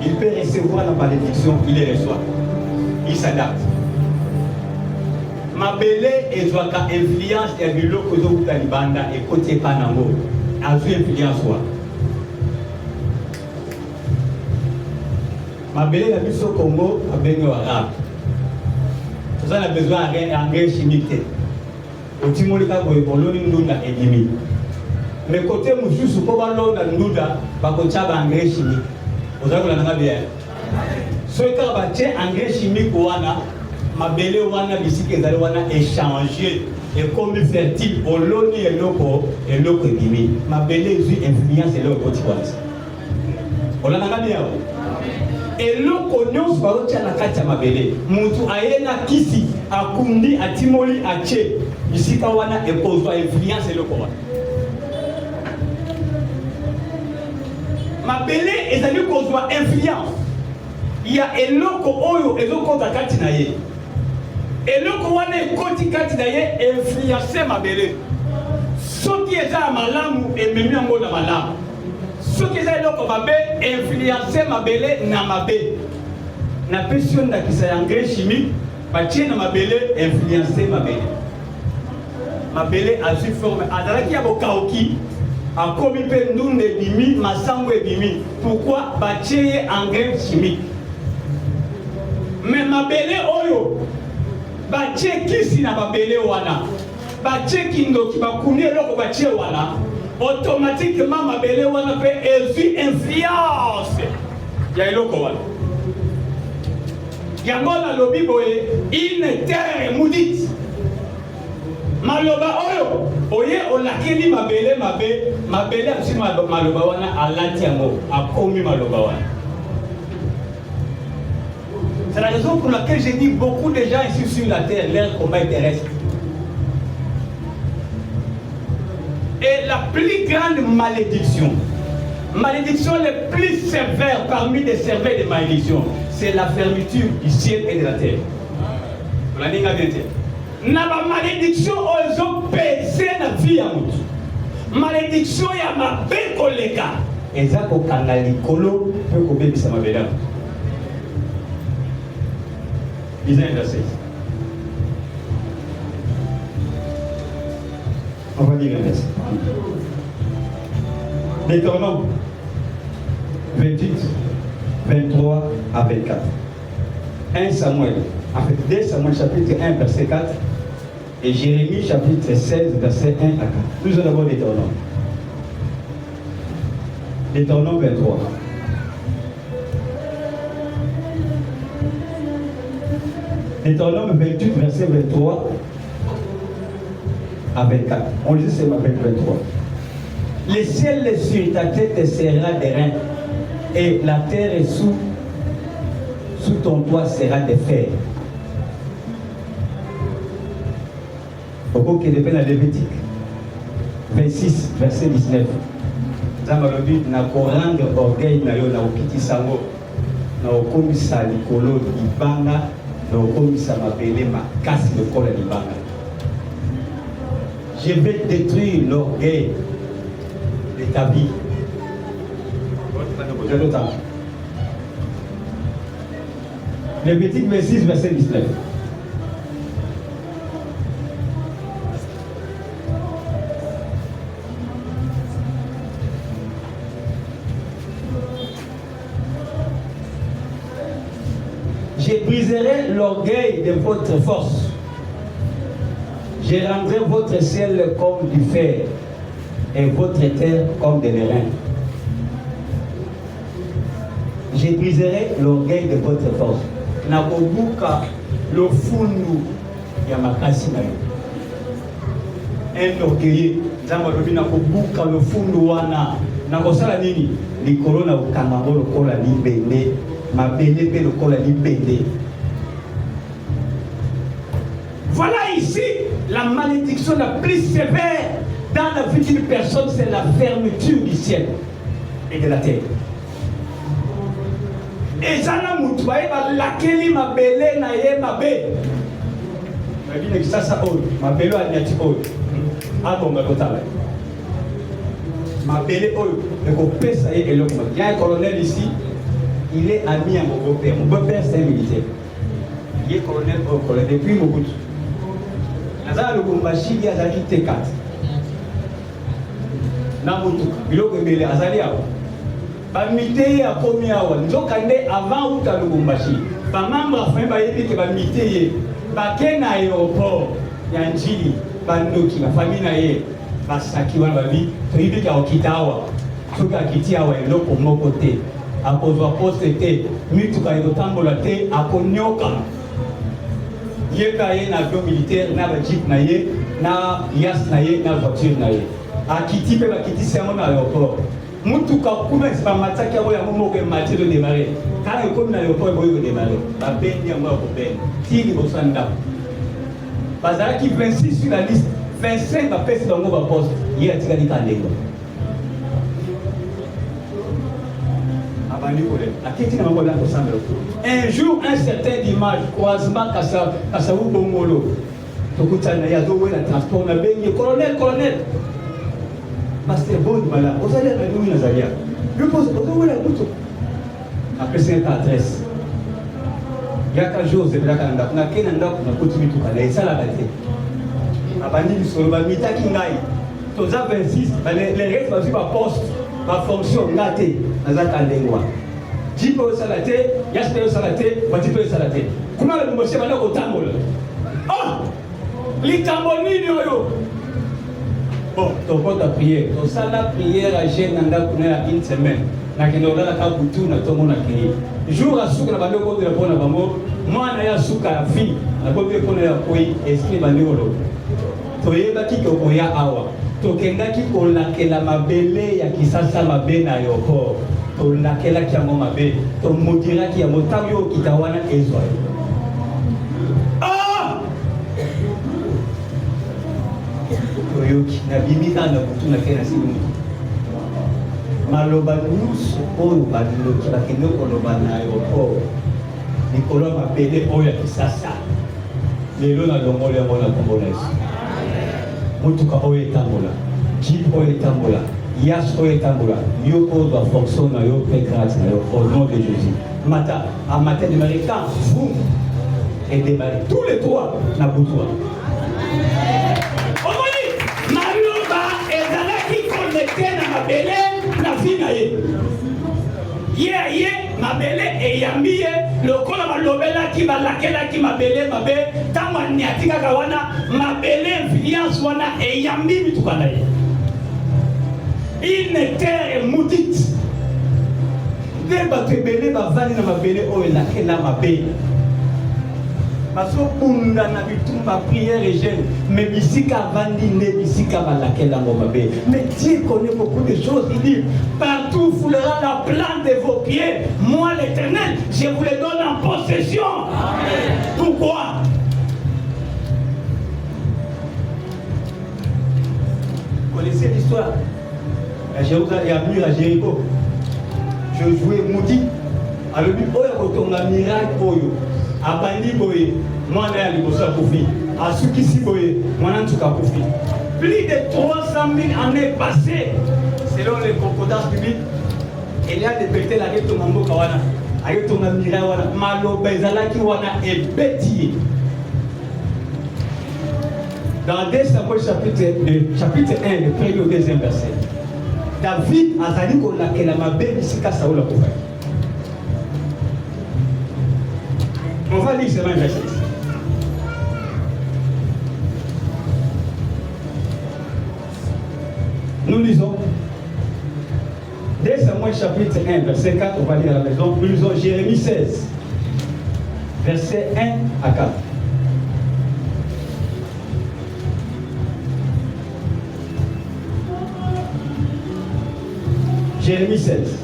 Il peut recevoir la malédiction, il les reçoit. Il s'adapte. Ma belle est soit influence et du lot que vous avez banda et côté panamo a joué influence quoi. mabele na biso Congo abenge wa rap. Vous avez besoin d'engrais chimique. Au Timolika Boyoloni Ndunda et Dimi. Mais côté Moussou, pour l'eau dans Ndunda, par contre, engrais chimique. Vous avez bien. Ce qui est engrais chimique, mabele wana bisiki ezali wana échanger et comme fertile oloni eloko ebimi mabele ezwi influence eloko kotikwanisa olandanga bien eloko nyonso baotia na kati ya mabele mutu ayena kisi akundi atimoli atie bisika wana ekozwa influence eloko wana mabele ezali kozwa influence ya eloko oyo ezokota kati na ye eloko wana ekoti kati na ye influence mabele soki eza ya malamu ememi yango na malamu soki eza eloko mabe influence mabele na mabe na pesi yo ndakisa ya engrais chimique batie na mabele influence mabele mabele azwi forme azalaki ya bokauki akomi mpe ndunda ebimi masango ebimi pourquoi batie ye engrais chimique mais mabele oyo batie kisi na mabele wana batie kindoki bakuni eloko batie wana automatiquement mabele wana mpe ezwi influence ya eloko wana yango nalobi boye une terre maudite maloba oyo oye olakeli mabele mabele asi maloba wana alati yango akomi maloba wana. C'est la raison pour laquelle j'ai dit beaucoup de gens ici sur la terre, leur combat est terrestre. Et la plus grande malédiction la plus sévère parmi les sévères de malédiction, c'est la fermeture du ciel et de la terre. Vous l'avez bien dit. Na ba malédiction aux ont pesé na vie à mutu. Malédiction ya mabe koleka. Eza ko kangali kolo pe ko bebisa mabela. Isaïe verset. On va lire un verset. Deutéronome 28, 23 à 24. 1 Samuel, en fait 2 Samuel chapitre 1 verset 4 et Jérémie chapitre 16 verset 1 à 4. Nous allons d'abord Deutéronome. Deutéronome 23. Deutéronome 28 verset 23 à 24. On dit c'est avec 23. Le ciel sur ta tête sera des reins et la terre sous ton toit sera des fers. Pourquoi qu'il est dans Lévitique 26 verset 19. Zamalobi na koranga orgueil na yo na okiti sango na okomisa likolo libanga na okomisa mabele makasi lokola libanga. Je vais détruire l'orgueil de ta vie. Lévitique 26 verset 19. Je briserai l'orgueil de votre force. Je rendrai votre ciel comme du fer et votre terre comme de l'airain. Je briserai l'orgueil de votre force. Nakobuka le fundu ya makasi na yo. Un orgueilleux, nzambe alobi nakobuka le fundu wana. Nakosala nini? Likolo na okangango lokola libende, mabele pe lokola libende. Voilà ici la malédiction la plus sévère dans la vie d'une personne, c'est la fermeture du ciel et de la terre. Et ça n'a pas lakeli mabele na ye mabe. Mais ça ça old, mabele a nyati old. Ah bon ngakotala. Mabele old, le kopesa et eloko. Il y a un colonel ici, il est ami à mon beau-père. Mon beau-père c'est un militaire. Il est colonel au colonel depuis Mobutu. Nazala le Gumbashi il y a zaki T4. Na mutu biloko mbele azali awo. Bamité à premier awa. Nzokande avant ou ta Lubumbashi. Bamamba fin bayebi ke bamité baké na aéroport ya njili bandoki ba famille na ye basaki wana babi toyibi ka okitawa. Soka kitiawa eloko moko te. Akozwa poste te. Mituka yotambola te akonyoka. Yeka ye na avion militaire na ba jeep na ye na yas na ye na voiture na ye. Akiti pe bakiti sema na aéroport. Mutuka kuma c'est pas mataki ya moya momo ke mati de démarrer. Quand il comme na aéroport boyo de démarrer. Ba bendi yango ko ben. Tigi bosanda. Bazala qui 26 sur la liste, 25 va passer dans mon poste. Hier tu as dit kandengo. Abandi kole. Akiti na mambo lango samba. Un jour un certain dimanche croisement kasa u bongolo. Tokutana ya do wela transport na bengi colonel. Pasteur bon voilà, vous allez à nous Nazaria. Je pose au la tout. Après c'est adresse. Il y a 4 jours c'est là quand on a kenanda on a continué tout aller ça la bataille. Abandi sur ba mitaki ngai. Toza 26, les restes va sur poste, ma fonction ngate nazaka ndengwa. Jipo salate, yaspe salate, batipo salate. Comment le monsieur va là au tambola. Ah! Litamboni oyo. Bon, tu peux ta prière. Tu as la prière à Génanda pour une semaine. Na kendo la ka butu na tomo na kiri. Jour à souka na bando ko de la bona bamo. Moi na ya souka ya fi. Na ko be kona ya koi esprit bandolo. To yeba ki ko ya awa. To kenga ki ko la kela mabele ya kisasa mabe na yoko. To la kela ki amo mabe. To modira ki amo tamyo kitawana ezwa. Yoki na bimika na kutu na kena simu maloba nyuso oyo baloki bakende koloba na aéroport likolo mapele oyo ya kisasa lelo na longolo yango na kombo na Yesu motuka oyo etambola jeep oyo etambola yas oyo etambola yo kozwa fonction na yo mpe grâce na yo au nom de Jésus mata à matin démarrer quand vous et démarrer tous les trois na boutoua. Mabele na fina ye mabele e yambi ye lokola balobela ki balakela ki mabele mabe tama niatika kawana mabele influence wana e yambi bitukana ye une terre maudite de batebele bavani na mabele o elakela mabe Maso bunda na bitumba prière et jeûne. Mais bisika vandi ne bisika balakela momabe. Mais Dieu connaît beaucoup de choses. Il dit partout foulera la plante de vos pieds. Moi l'Éternel, je vous les donne en possession. Amen. Pourquoi? Vous connaissez l'histoire? À Jérusalem et à venir à Jéricho. Je jouais maudit. Alors lui, on a miracle pour eux. Abandi boye, moi na liboso akufi. Asukisi boye, moi na ntuka akufi. Plus de 300 000 années passées, selon les concordances bibliques, il y a des bêtes là qui tombent en kawana, avec ton amira wana, malo bezala ki wana et bêtier. Dans 2 Samuel chapitre 1, le premier au deuxième verset, David a dit qu'on a qu'elle m'a béni si ka Saoul a couvert. On va lire seulement un verset. Nous lisons 2 Samuel chapitre 1, verset 4, on va lire à la maison. Nous lisons Jérémie 16, verset 1 à 4. Jérémie 16.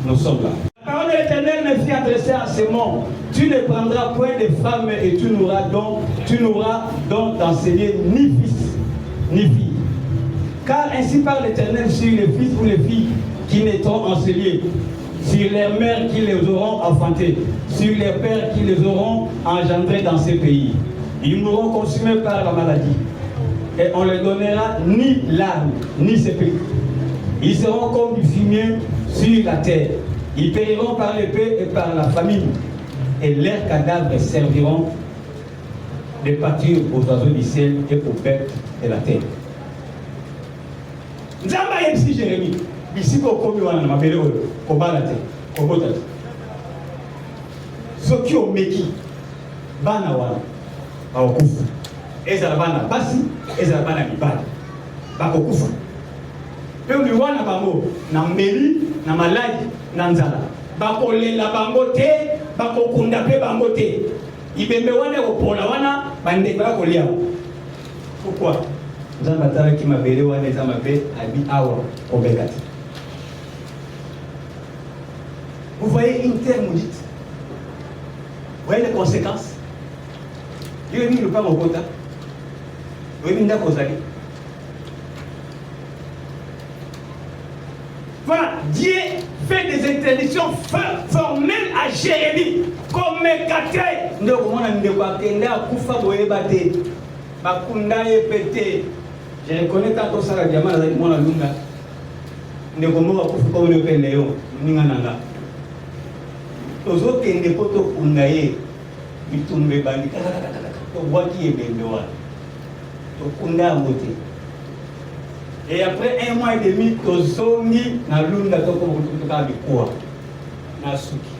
Nous sommes là. La parole de l'Éternel me fit adresser à ce monde. Tu ne prendras point de femme et tu n'auras donc d'enseigner ni fils ni fille. Car ainsi parle l'Éternel sur les fils ou les filles qui naîtront enseignés, sur les mères qui les auront enfantés, sur les pères qui les auront engendrés dans ces pays. Ils mourront consumés par la maladie. Et on ne leur donnera ni larmes, ni sépulcre. Ils seront comme du fumier sur la terre. Ils périront par l'épée et par la famine. Et leurs cadavres serviront de pâture aux oiseaux du ciel et aux bêtes de la terre. Nzamba MC Jérémie. Bisiko komi wana na mabele oyo. Kobala te. Kobota te. Soki omeki bana wana bakokufa. Ezala bana basi, ezala bana mibali. Bakokufa. Pe wana bango na mbeli, na maladi, na nzala. Bakolela bango te, bakokunda pe bango te. Ibembe wana kopola wana bandeko bakolia. Pourquoi? Nzamba tala ki mabele wana eza mabe abi awa obekati. Vous voyez une terre maudite. Vous voyez les conséquences? Il y a une pas au quota. Vous voyez une voilà, Dieu fait des interdictions formelles à Jérémie. Comme Kate. Nous je reconnais tant ça la diamant avec mon alumna. Ne comment comme le père Léon, Ningananga. Aux autres qui ne peuvent pas kundaye, ils tombent bandit. To voit qui est bien loin. To kunda moté. Et après 1 mois et demi, to zongi na lunda to comme tout cas de quoi. Na suki.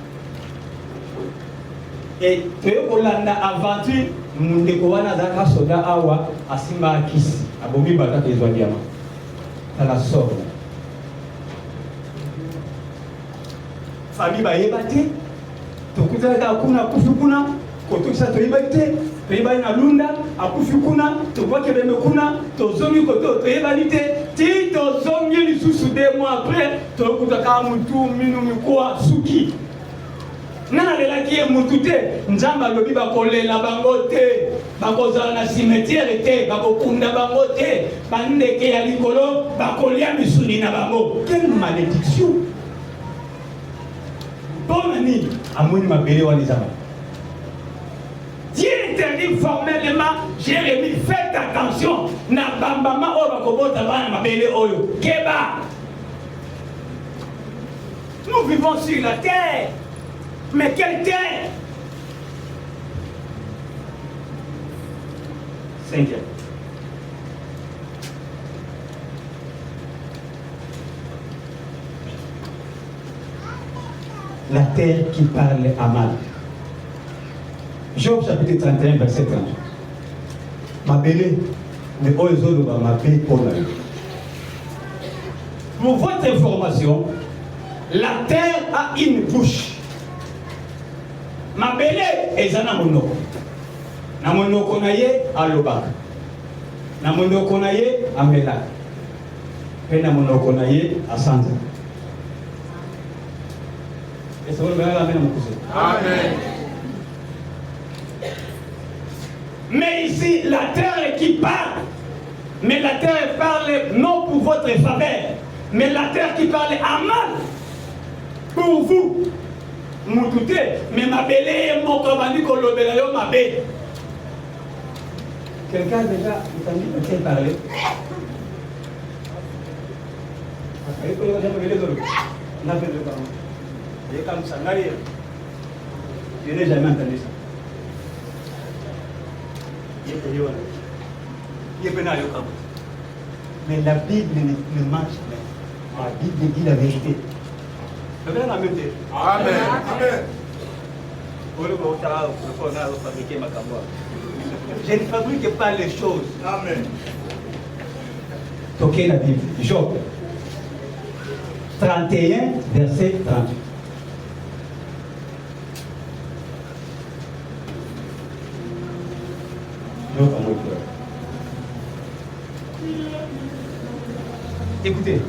Et tu es au landa aventure, mundeko wana zaka soda awa asimba akisi. Abomi bata te zwa diama. Ta la sort. Famille ba yebate. To kutaka kuna kufukuna, koto sa to yebate. To yebani na lunda, akufi kuna, to boke beme kuna, to zongi koto to yebani te. Ti to zongi lisusu 2 mois après, to kutaka mutu minu mikoa suki. Nana lela ki e mutu te, nzamba lobi bakolela bango te, bakozala na cimetière te, bakokunda bango te, bandeke ya likolo, bakolia misuni na bango. Quelle malédiction! Bon ami, amoni mabele wa nzamba. Dieu interdit formellement, Jérémie, faites attention, na bambama o bakobota bana mabele oyo, keba. Nous vivons sur la terre. Mais quelle terre? 5e. La terre qui parle à mal. Job chapitre 31, verset 30. Ma belle, mais oiseaux va m'appeler pour la vie. Pour votre information, la terre a une bouche. Ma belle est na monoko. Na monoko na ye alobaka. Na monoko na ye amelaka. Pe na monoko na ye asanza. Et ça va bien la main mon cousin. Amen. Mais ici la terre qui parle. Mais la terre parle non pour votre faveur, mais la terre qui parle à mal pour vous. Moutouté, mais ma belle, mon commandant, kolobela yo ma belle. Quelqu'un déjà entendu parler? Après, il faut que je me dise. On a fait le parent. Et comme ça, je n'ai jamais entendu ça. Mais la Bible ne ment jamais. La Bible dit la vérité. Amen. Amen. Je ne fabrique pas les choses. Amen. Toquez la Bible. Job 31, verset 38. Job à mon cœur. Écoutez.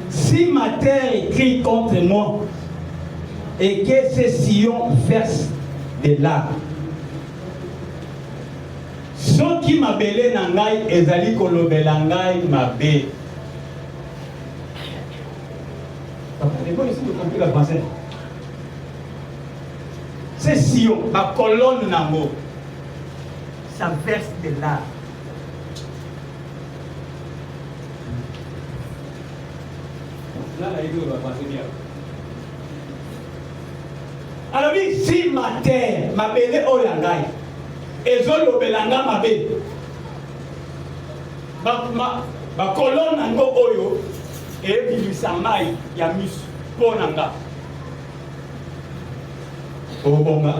Si ma terre crie contre moi et que ces sillons versent des larmes, ceux qui m'appellent Nangai ezali kolobela ngai mabe. Vous comprenez la pensée? Ces sillons, ma colonne nango, ça verse des larmes. Alors oui, si ma terre, ma belle oyangai, et zolo belanga ma belle, ba colonne nango oyo et bilisa mai ya misu ponanga obonga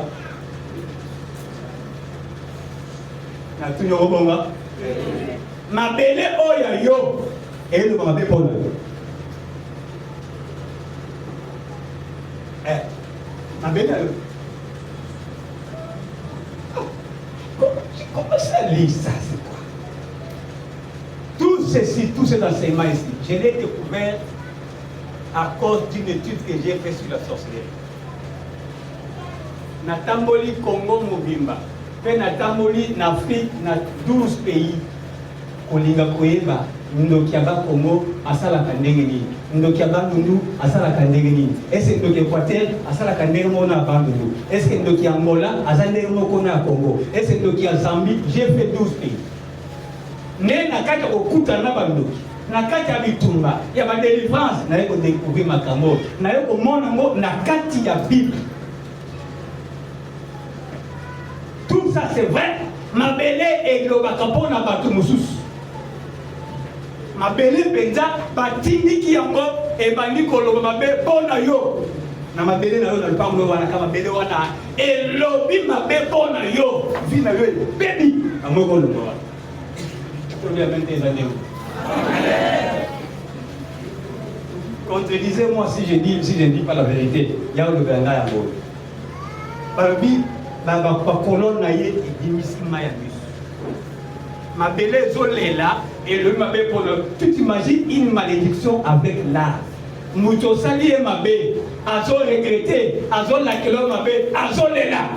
na tunyo obonga mabele oyo yo et le mabe pona mabele yo comment ça lit ça c'est quoi tout ceci, tout cet enseignement ici, je l'ai découvert à cause d'une étude que j'ai faite sur la sorcellerie. Natamboli Congo Mobimba, puis Natamboli Afrique, na 12 pays, Kolinga Koeba, Ndokiaba Congo, Asala Kandengeni, Ndokiaba Nundu, Asala Kandengeni, est-ce que Ndokiaquatel, Asala Kandengemo na Bandundu, est-ce que Ndokiangola, Azandemo Kona Congo, est-ce que Ndokia Zambie, j'ai fait 12 pays. Mais na kati okuta na bandoki na kati ya bitumba ya ba délivrance na yeko découvrir makambo na yeko mona ngo na kati ya Bible. Tout ça c'est vrai. Mabele et lobaka pona batu mususu. Mabele penza batindiki yango e bandi koloba mabe pona yo. Na mabele na yo na lupango wana kama mabele wana e lobi mabe pona yo. Vina yo baby amoko lo wana. Contredisez-moi si je ne dis pas la vérité. Il y a le ganga à bord. Parmi la colonne naïe et dimisi mayabus. Ma belle zone est là et le mabé pour le. Tu t'imagines une malédiction avec l'art. Mouto sali et mabé. Azo regretté. Azo la kilo mabé. Azo est là.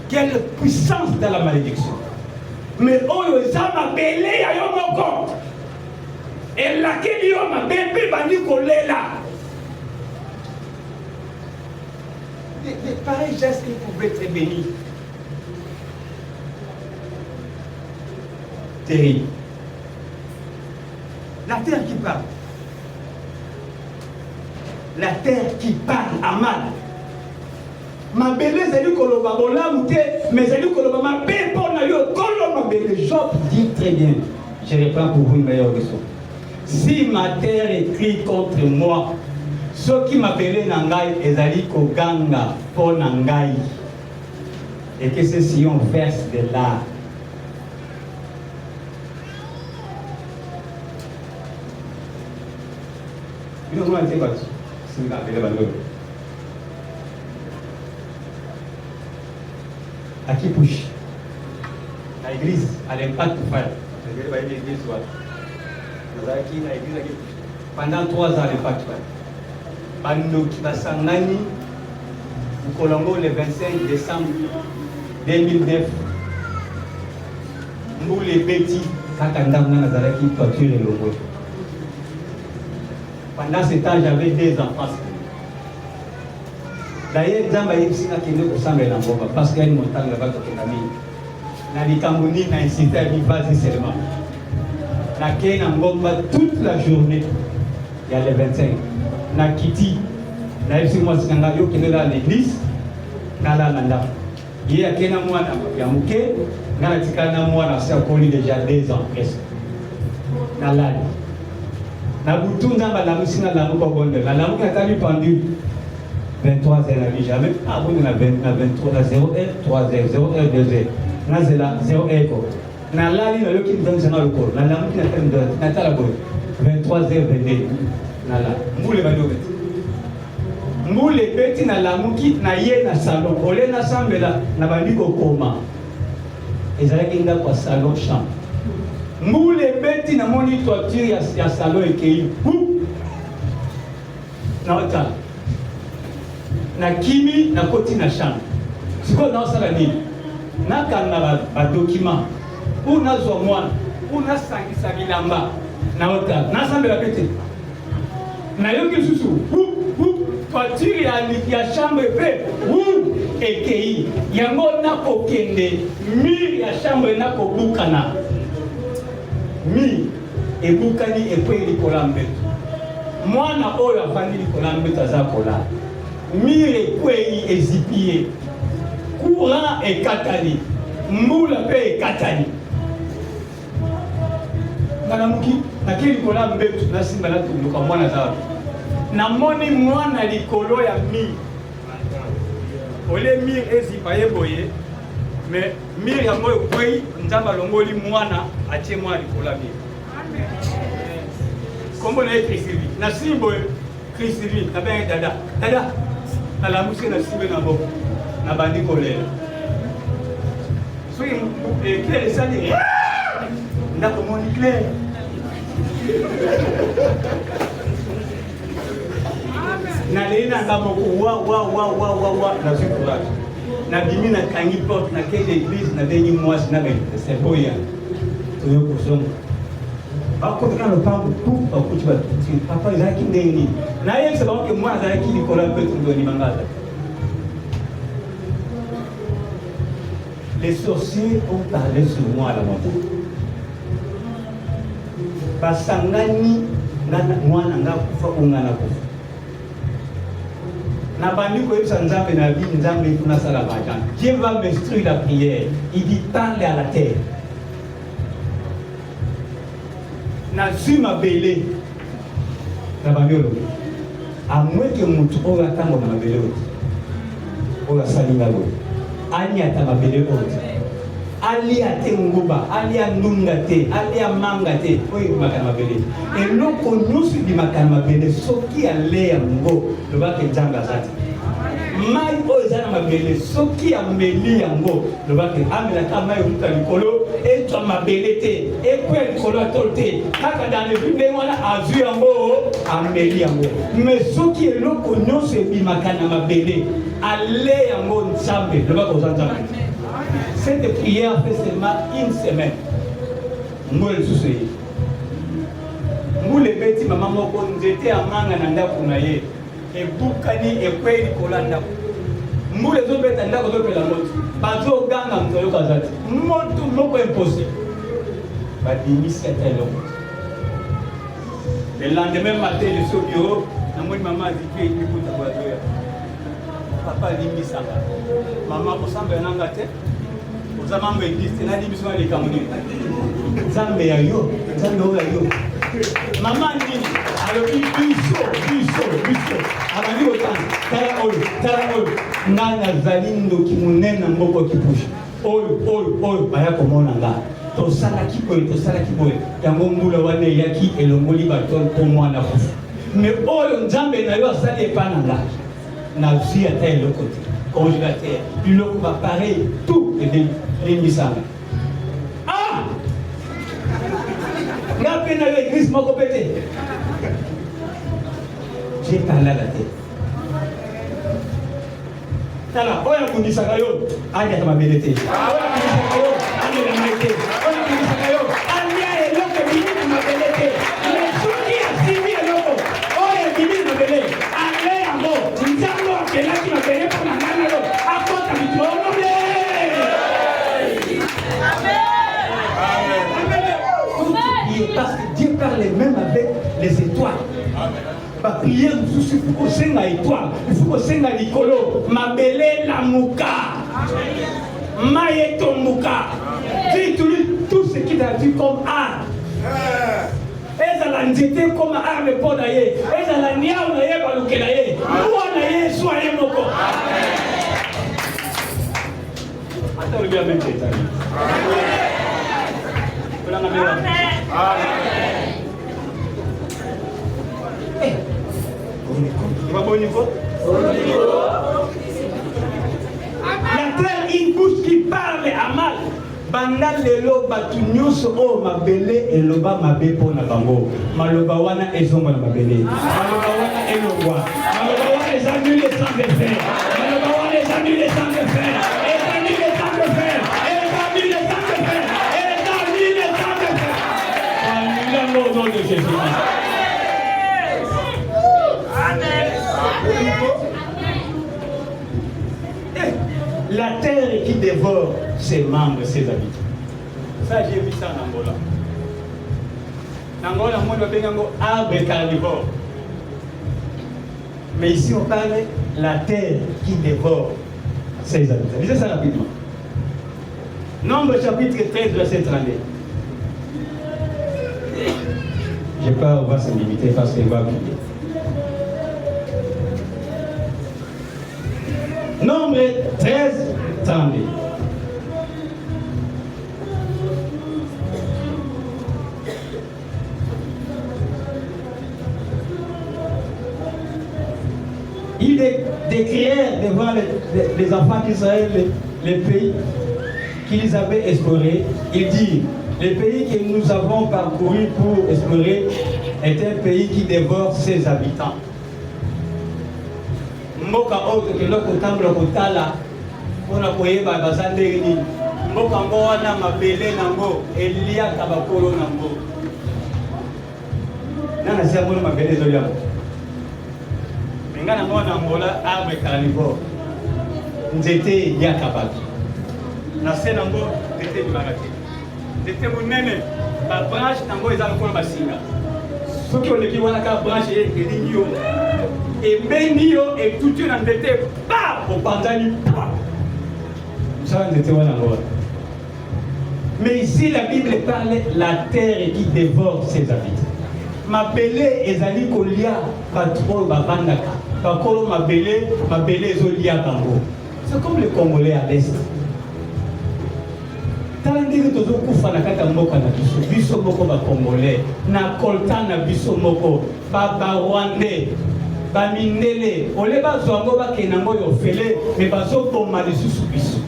Quelle puissance dans la malédiction. Mais oyo eza mabele ya yo moko elakeli yo mabe mpe bandi kolela. Des pareils gestes qui pouvaient être bénis. Terrible. La terre qui parle. La terre qui parle à mal. Ma belle c'est lui koloba bolamu te mais c'est lui koloba ma belle pour na yo koloba belle. Job dit très bien, je reprends pour vous une meilleure leçon. Si ma terre écrit contre moi, ceux qui m'appellent nangai ezali koganga pour nangai et que ceci on verse de là. Nous on va dire quoi? C'est une appel de à qui push l'église à l'impact pour faire l'église pendant 3 ans l'impact bando qui va s'engagner au Colombo le 25 décembre 2009 nous les petits qui torturent le logo. Pendant ce temps j'avais 2 enfants. D'ailleurs, parce qu'il y a une montagne là-bas qui est amie. Na Likamboni, na incité à vivre vas-y seulement. Na Kena Ngomba toute la journée. Il y a les 25. Na Kiti, na Epsi Mwasikanga, yo qui est dans l'église, na la nanda. Il y a Kena Mwana, Yamuke, na la Tikana Mwana, c'est connu déjà 2 ans presque. Na la. Na Boutounda, la Moussina, la Mouka, la Mouka a été pendue. 23 heures la vie jamais. Ah oui, on a 23, la 0 heure, 3 heures, 0 heure, 2 heures. On a 0 heure. On a la ligne qui nous donne dans le corps. On a la qui nous donne, on a la boîte. 23 heures, 22. On a là. Moule les Moule les petits, on a la mouki, on a yé dans le salon. On est ensemble là, on a vendu au coma. Et ça qui est dans le salon chambre. Moule les petits, on a mon toiture, il y a salon et qui non, attends. Na kimi na koti na chambre. Siko na sala nini? Na kana ba document. Una zo mwana, una sangisa bilamba. Na ota, na sambe la pete. Na yoki susu. Toiture ya chambre pe. Ekei. Yango na kokende. Mur ya chambre na kobukana. Mi ebukani ekweli kolambe. Mwana oyo afandi kolambe tazakola. Mire kwei ezipie courant et katani moula pe katani ngalamuki nakeli kola mbetu na simba na tuluka mwana za namoni mwana likolo ya mi ole mir ezipa yeboye mais mir ya moyo kwei nzamba longoli mwana atie mwana likolo ya mi kombo na Christine na simbo Christine na ben dada na la musique na simbe na boko na bandi kolela so clair ça dit ndako moni clair na lena ngamo wa na sikula na bimi na kangi porte na quelle église na deni mois na ben c'est boya to yo kusonga bako kana pambo tu akuchwa papa izaki ndeni na yeye sababu ke mwana zaki likola petu ndo ni mangaza. Les sorciers ont parlé sur moi à la moto. Basangani mwana nga kufa ungana kufa. Na bandi ko yebisa nzambe na bi nzambe kuna sala bajan. Dieu va m'instruire la prière. Il dit parle à la terre. Na zuma belé. Na bamiolo. A moins que mutu oya tango na mabele oti. Oya salinga go. Ani atama bele oti. Ali atenguba, ali andungate, ali amangate, oyi makana mabele. Eloko nyusi di makana mabele soki ale ya ngo, loba ke janga zati. Mai ozana mabele soki ameli yango, loba ke amela kama yuka likolo, etwa mabele te, ekwe likolo atolte. Kaka dans le bible wana azu yango, ameli yango. Mais soki eloko nyusi di makana mabele, ale yango nzambe, loba ko nzambe. Cette prière fait seulement une semaine. Moule souci. Moule beti maman moko nzete amanga na ndako na ye. E bukani e kweli kolanda. Moule zo beta ndako zo pela moto. Bazo ganga mtoyo kazati. Moto moko impossible. Badimisi atelo. Le lendemain matin je suis au bureau, na moi maman dit que écoute ta voiture. Papa limisanga. Maman osamba nanga te. Zamambo existe na di biso le kamuni zambe ya yo mama nini alo biso abandi otana tala oyo ngana zalindo kimunena mboko kipushi oyo baya komona nga tosala kiboye yango mbula wana yaki elongoli baton po mwana kufu mais oyo nzambe na yo asali epana nga na usi ata eloko te congélateur biloko pareil tout les misanga nga pena l'église moko pété j'ai parlé à la tête tala oya kundisaka yo anya kama belete oya kundisaka yo anya na mete oya kundisaka yo anya eloko bini na belete mais soki asimi eloko oya bini na belete ale yango nzambo akelaki na belete pour na ngana yo akota mitoro parce que Dieu parle même avec les étoiles. La prière, il faut que c'est la étoile, il faut que c'est la licolo, ma belle la mouka, maïeto mouka. Tu utilises tout ce qui t'a dit comme art. Et la nzete comme art de pot d'ailleurs. Et la niao d'ailleurs, balouke d'ailleurs. Ou d'ailleurs, soyez moko. Attends, le bien même c'est la terre une bouche qui parle à mal. Banda lelo batu nyuso o mabele eloba mabe pona bango. Maloba wana ezongo na mabele. Maloba wana elongwa. Maloba wana ezangule sans défaire. Maloba wana ezangule sans défaire. Ezangule sans défaire. Ezangule sans défaire. Ezangule sans défaire. Au nom de Jésus. La terre qui dévore ses membres, ses habitants. Ça, j'ai vu ça en Angola. En Angola, moi, je vais arbre carnivore. Mais ici, on parle de la terre qui dévore ses habitants. Lisez ça rapidement. Nombre chapitre 13, verset 32. Je crois qu'on va se limiter parce qu'il va plier. Nombre 13, 32. Ils décrièrent devant les enfants d'Israël les pays qu'ils avaient explorés. Ils disent, les pays que nous avons parcourus pour explorer est un pays qui dévore ses habitants. Mboka oto keloko tambula kotala pona koyeba bazandeli nini mboka ngo wana mabele nango eliaka bakolo nango nana sia mono mabele ezoliamo menga nango nangola arbre carnivore nzete eliaka bato na se nango nzete ebimaka te nzete monene babranche nango eza lokola basinga soki oleki wana kaka branche elingi yo et béni et tout le monde était pas au pantalon. Mais ici la Bible parle la terre qui dévore ses habitants. Ma belé ezali kolia patro babandaka. Bakolo ma belé zolia bango. C'est comme les Congolais à l'est. Talandiri tozo kufa na kata mboka na biso. Biso moko ba Congolais na kolta na biso moko ba Rwandais. Bamindele, ole bazongo bakenango yofele, mais bazoboma lisusu biso.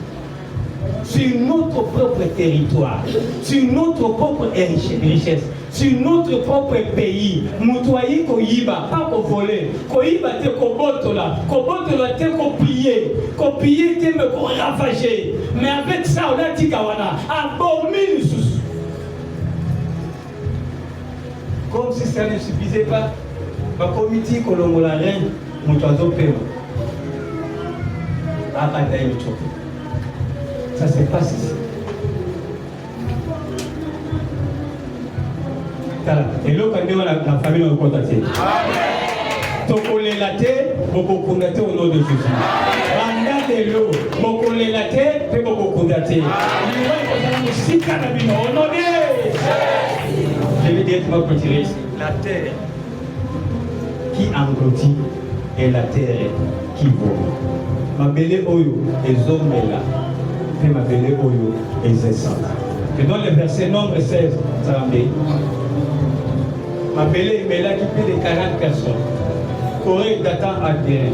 Sur notre propre territoire, sur notre propre richesse, sur notre propre pays, mutuayi koyiba, pas ko voler, koyiba te kobotola te kopier te me ko ravager. Mais avec ça on a dit kawana, abomi lisusu. Comme si ça ne suffisait pas. Ma comité Colombo la reine, mon oiseau paiement. Ça se passe ici. Et là, quand la famille nous contacte. Tokole laté, beaucoup condamné au nom de Jésus. Banda de l'eau, beaucoup laté, et beaucoup condamné. Je vais directement retirer ici. La terre qui engloutit et la terre qui vole. Ma belle oyo et zomela, et ma belle oyo et zesanda. Je donne le verset nombre 16, Tramé. Ma belle mela qui fait de 40 personnes. Corée datant à terre.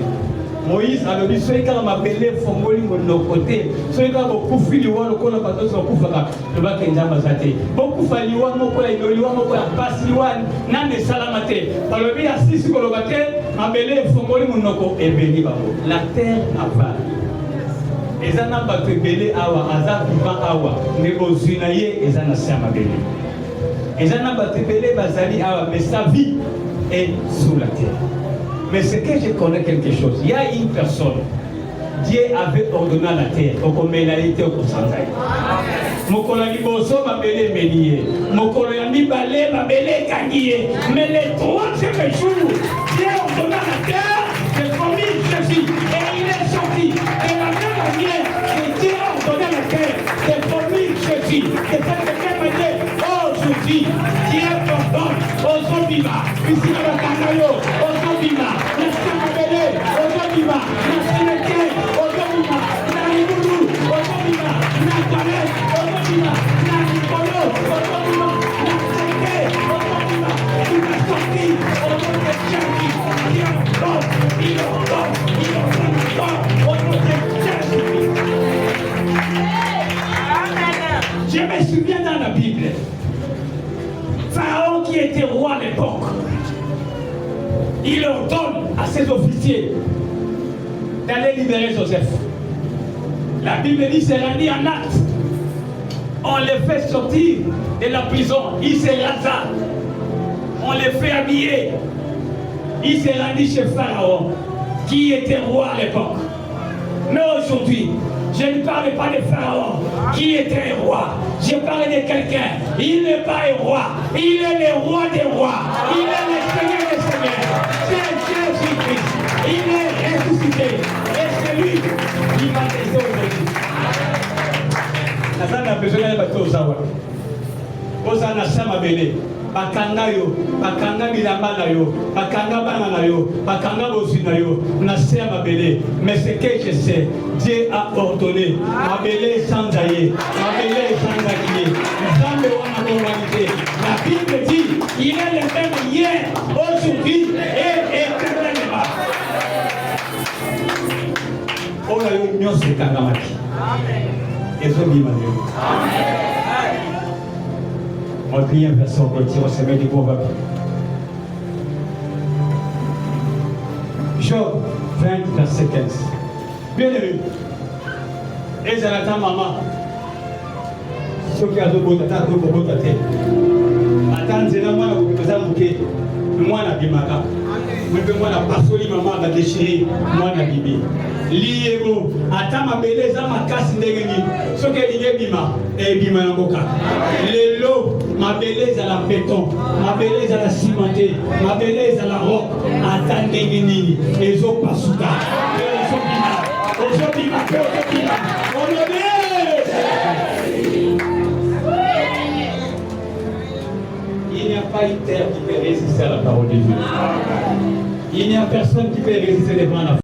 Moïse a le dit, soyez quand ma belle fongoli mon côté, soyez quand beaucoup filiwa le kola patos au koufaka, le bac est jamazate. Beaucoup faliwa mon kola idoliwa mon kola pasliwa nane salamate. Par le bien assis sur le baquet, ma belle fongoli mon noko et béni babo. La terre avale. Les anna battu belle awa, azar vivant awa, mais aux unaye, les anna sama belle. Les anna battu belle bazali awa, mais sa vie est sous la terre. Mais c'est que je connais quelque chose. Il y a une personne, Dieu avait ordonné la terre, au communalité au pourcentage. Mokolo liboso ma belle mélié, mokolo yami balé ma belle kangié. Mais les troisième jour, Dieu ordonna la terre, j'ai promis Jésus, et il est sorti. Et la même manière que Dieu a ordonné la terre, j'ai promis Jésus. Et cette même manière, aujourd'hui, Dieu pardonne aux hommes vivants. Ici dans la Canayo, aux hommes vivants. La Sakamele, aux hommes vivants. La Sénété, aux hommes vivants. La Liboulou, aux hommes vivants. La Galette, aux hommes vivants. La Nicolo, aux hommes vivants. La Sénété, aux hommes vivants. Il a sorti aux hommes de Jésus. Il ordonne, au nom de Jésus. Je me souviens dans la Bible, Pharaon qui était roi à l'époque, il ordonne à ses officiers d'aller libérer Joseph. La Bible dit c'est rendu en acte. On les fait sortir de la prison. Il se rasa. On les fait habiller. Il s'est rendu chez Pharaon, qui était roi à l'époque. Mais aujourd'hui, je ne parle pas de Pharaon, qui était un roi. Je parle de quelqu'un. Il n'est pas un roi. Il est le roi des rois. Il est le Seigneur des seigneurs. C'est Jésus-Christ. Il est ressuscité. Et c'est lui qui va laisser aujourd'hui. La salle a besoin d'un bateau au Zawa. Osana Samabele. bakanga yo, bakanga bilamba na yo, bakanga bana na yo, bakanga bosi na yo, na se ya mabele. Mais ce que je sais, Dieu a ordonné, mabele sans aïe, mabele sans aïe, sans le wana humanité. La Bible dit, il est le même hier, aujourd'hui et éternellement. On a eu une union sur Kangamaki. Et je dis, on prie un verset au côté, on se met du pauvres. Job 20, verset 15. Bien aimé, et ça attend maman. Ce qui a de beau tata, de beau tata. Attends, c'est là, moi, je vais vous moi, la bimaka. Moi, la pasoli, maman, la déchirée, moi, la bibi. Liego, attends, ma belle, ça m'a cassé ndengeni. Ce que il bima, et bima n'angoka. Les lots, ma belle, à la béton, ma belle, à la cimenté, ma belle, à la roque. Attends, ndengeni, et zo pasuka. Il n'y a pas une terre qui peut résister à la parole de Dieu. Il n'y a personne qui peut résister devant la